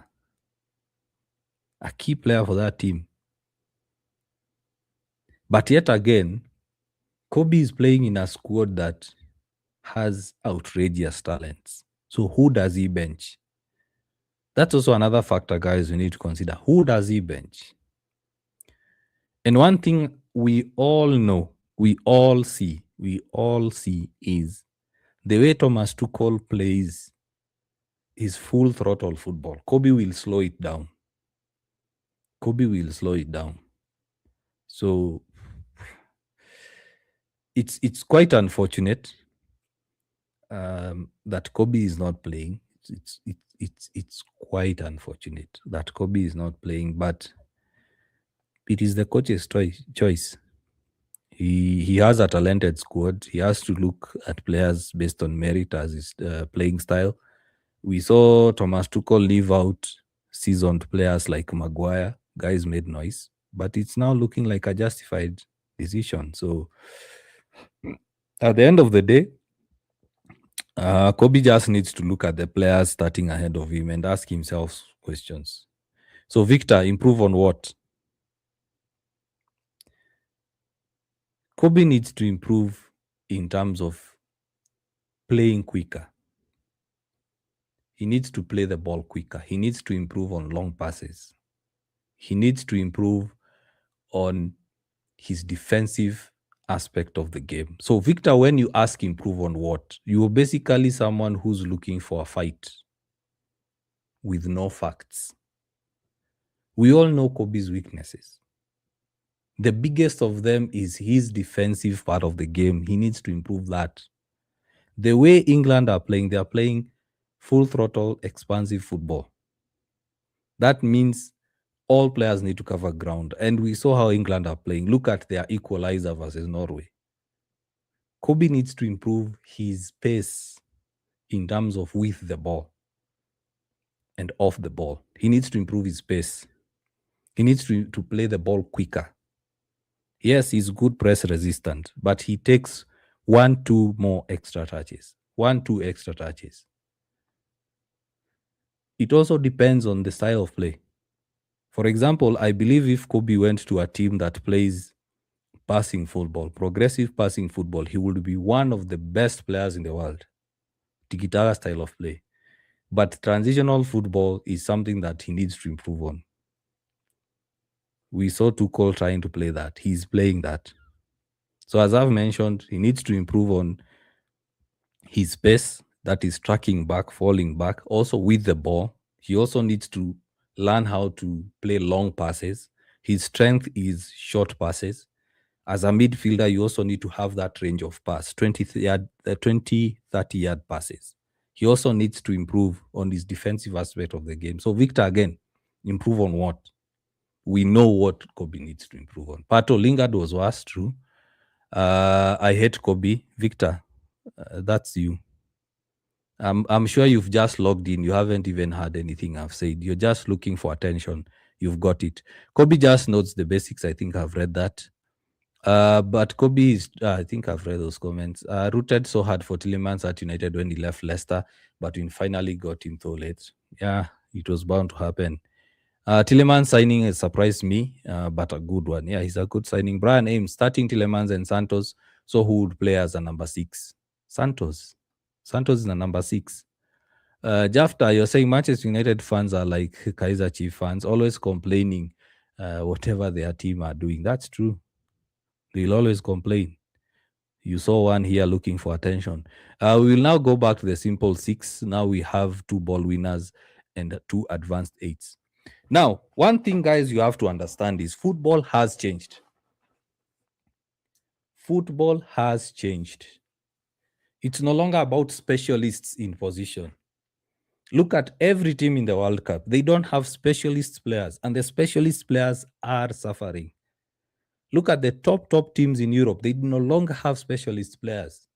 for that team. But yet again, Kobe is playing in a squad that has outrageous talents. So who does he bench? That's also another factor, guys, we need to consider. Who does he bench? And one thing we all know, we all see is the way Thomas Tuchel plays is full throttle football. Kobe will slow it down. So it's quite unfortunate that Kobe is not playing. It's quite unfortunate that Kobe is not playing, but it is the coach's choice. He has a talented squad. He has to look at players based on merit as his playing style. We saw Thomas Tuchel leave out seasoned players like Maguire. Guys made noise, but it's now looking like a justified decision. So at the end of the day, Kobe just needs to look at the players starting ahead of him and ask himself questions. So Victor, improve on what? Kobe needs to improve in terms of playing quicker. He needs to play the ball quicker. He needs to improve on long passes. He needs to improve on his defensive aspect of the game. So Victor, when you ask improve on what, you're basically someone who's looking for a fight with no facts. We all know Kobe's weaknesses. The biggest of them is his defensive part of the game. He needs to improve that. The way England are playing, they are playing full throttle, expansive football. That means all players need to cover ground. And we saw how England are playing. Look at their equalizer versus Norway. Kobe needs to improve his pace in terms of with the ball and off the ball. He needs to improve his pace. He needs to play the ball quicker. Yes, he's good press resistant, but he takes 1-2 more extra touches. 1-2 extra touches. It also depends on the style of play. For example, I believe if Kobe went to a team that plays passing football, progressive passing football, he would be one of the best players in the world. Tiki-taka style of play. But transitional football is something that he needs to improve on. We saw Tuchel trying to play that. He's playing that. So as I've mentioned, he needs to improve on his pace, that is tracking back, falling back, also with the ball. He also needs to learn how to play long passes. His strength is short passes. As a midfielder, you also need to have that range of pass, 20, 30-yard passes. He also needs to improve on his defensive aspect of the game. So Victor, again, improve on what? We know what Kobe needs to improve on. Pato, Lingard was worse, true. I hate Kobe. Victor, that's you. I'm sure you've just logged in. You haven't even heard anything I've said. You're just looking for attention. You've got it. Kobe just notes the basics. I think I've read that. But Kobe is, I think I've read those comments. Rooted so hard for Tielemans at United when he left Leicester, but we finally got him too late. Yeah, it was bound to happen. Tielemans signing has surprised me, but a good one. Yeah, he's a good signing. Brian Ames starting Tielemans and Santos. So who would play as a number 6? Santos. Santos is a number 6. Jafta, you're saying Manchester United fans are like Kaiser Chief fans, always complaining whatever their team are doing. That's true. They'll always complain. You saw one here looking for attention. We will now go back to the simple 6. Now we have 2 ball winners and 2 advanced 8s. Now, one thing, guys, you have to understand is football has changed. Football has changed. It's no longer about specialists in position. Look at every team in the World Cup. They don't have specialist players, and the specialist players are suffering. Look at the top teams in Europe. They no longer have specialist players.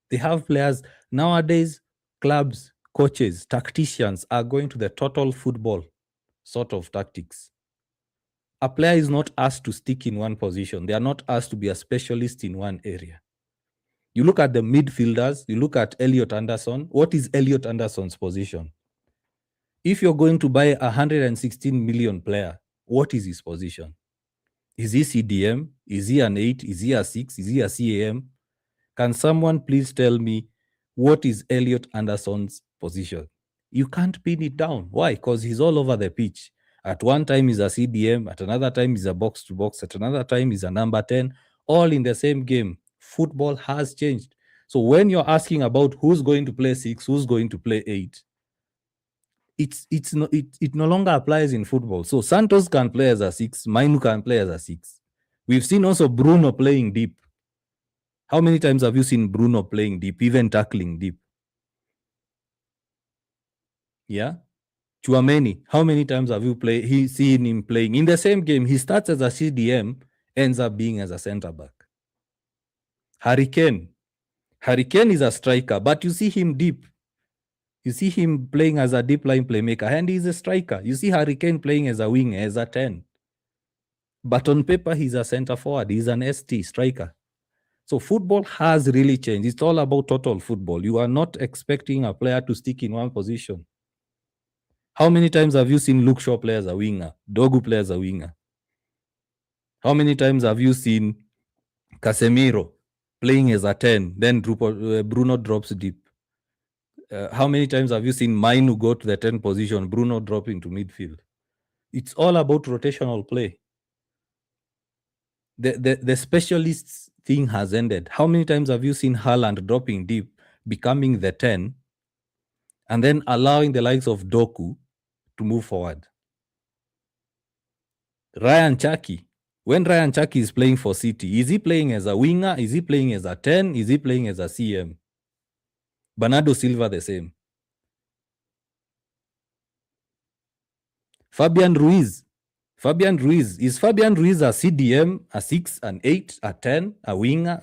They have players. Nowadays, clubs, coaches, tacticians are going to the total football sort of tactics. A player is not asked to stick in one position. They are not asked to be a specialist in one area. You look at the midfielders, you look at Elliot Anderson. What is Elliot Anderson's position? If you're going to buy a 116 million player, what is his position? Is he CDM? Is he an 8? Is he a 6? Is he a CAM? Can someone please tell me what is Elliot Anderson's position? You can't pin it down. Why? Because he's all over the pitch. At one time he's a CDM, at another time he's a box-to-box, at another time he's a number 10, all in the same game. Football has changed. So when you're asking about who's going to play 6, who's going to play 8, it no longer applies in football. So Santos can play as a 6, Mainu can play as a 6. We've seen also Bruno playing deep. How many times have you seen Bruno playing deep, even tackling deep? Yeah. Tchouaméni, how many times have you seen him playing? In the same game, he starts as a CDM, ends up being as a centre-back. Harry Kane is a striker, but you see him deep. You see him playing as a deep line playmaker, and he's a striker. You see Harry Kane playing as a winger, as a 10. But on paper, he's a centre-forward. He's an ST striker. So football has really changed. It's all about total football. You are not expecting a player to stick in one position. How many times have you seen Luke Shaw play as a winger? Dogu play as a winger? How many times have you seen Casemiro playing as a 10, then Bruno drops deep? How many times have you seen Mainu go to the 10 position, Bruno drop into midfield? It's all about rotational play. The specialists thing has ended. How many times have you seen Haaland dropping deep, becoming the 10, and then allowing the likes of Doku to move forward? Ryan Chaki. When Ryan Chaki is playing for City, is he playing as a winger? Is he playing as a 10? Is he playing as a CM? Bernardo Silva the same. Fabian Ruiz. Is Fabian Ruiz a CDM, a 6, an 8, a 10, a winger?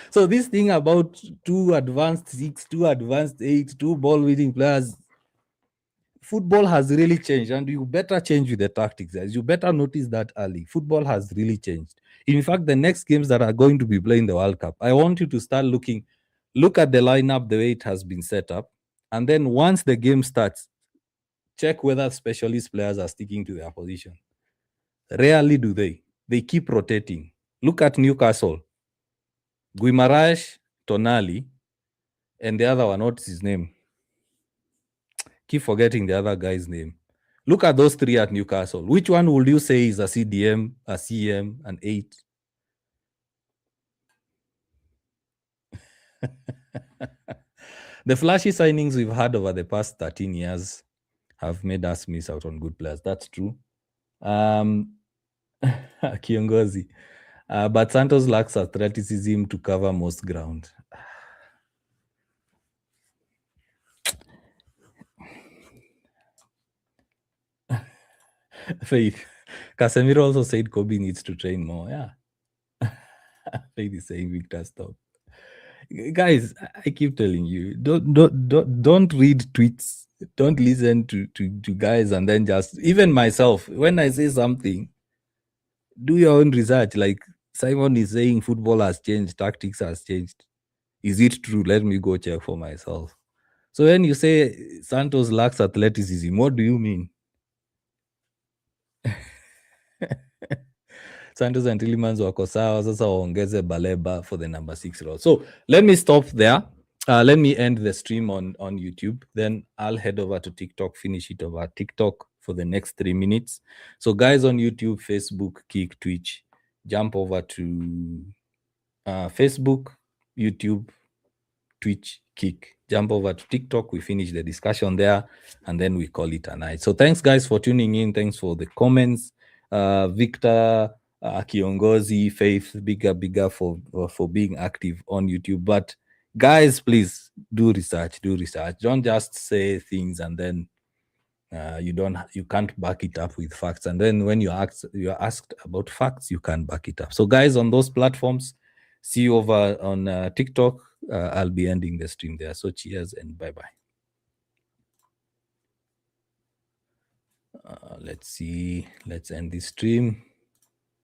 So this thing about two advanced six, two advanced eight, two ball winning players, football has really changed, and you better change with the tactics, guys. You better notice that early. Football has really changed. In fact, the next games that are going to be playing the World Cup, I want you to start look at the lineup the way it has been set up, and then once the game starts, check whether specialist players are sticking to their position. Rarely do they. They keep rotating. Look at Newcastle. Guimaraes, Tonali, and the other one, what's his name? Keep forgetting the other guy's name. Look at those three at Newcastle. Which one would you say is a CDM, a CM, an 8? The flashy signings we've had over the past 13 years have made us miss out on good players. That's true. Kiongozi. But Santos lacks athleticism to cover most ground. Faith. Casemiro also said Kobe needs to train more. Yeah. Faith is saying Victor stop. Guys, I keep telling you, don't read tweets. Don't listen to guys and then just, even myself, when I say something, do your own research. Like Simon is saying football has changed, tactics has changed. Is it true? Let me go check for myself. So when you say Santos lacks athleticism, what do you mean? Santos and Tielemans wako sawa, sasa waongeze Baleba for the number 6 role. So let me stop there. Let me end the stream on YouTube. Then I'll head over to TikTok, finish it over TikTok for the next 3 minutes. So guys on YouTube, Facebook, Kick, Twitch, jump over to Facebook, YouTube, Twitch, Kick. Jump over to TikTok. We finish the discussion there, and then we call it a night. So thanks, guys, for tuning in. Thanks for the comments. Victor, Kiongozi, Faith, bigger for being active on YouTube. But guys, please do research. Don't just say things and then you can't back it up with facts. And then when you're asked about facts, you can't back it up. So guys, on those platforms, see you over on TikTok. I'll be ending the stream there. So cheers and bye-bye. Let's see. Let's end this stream.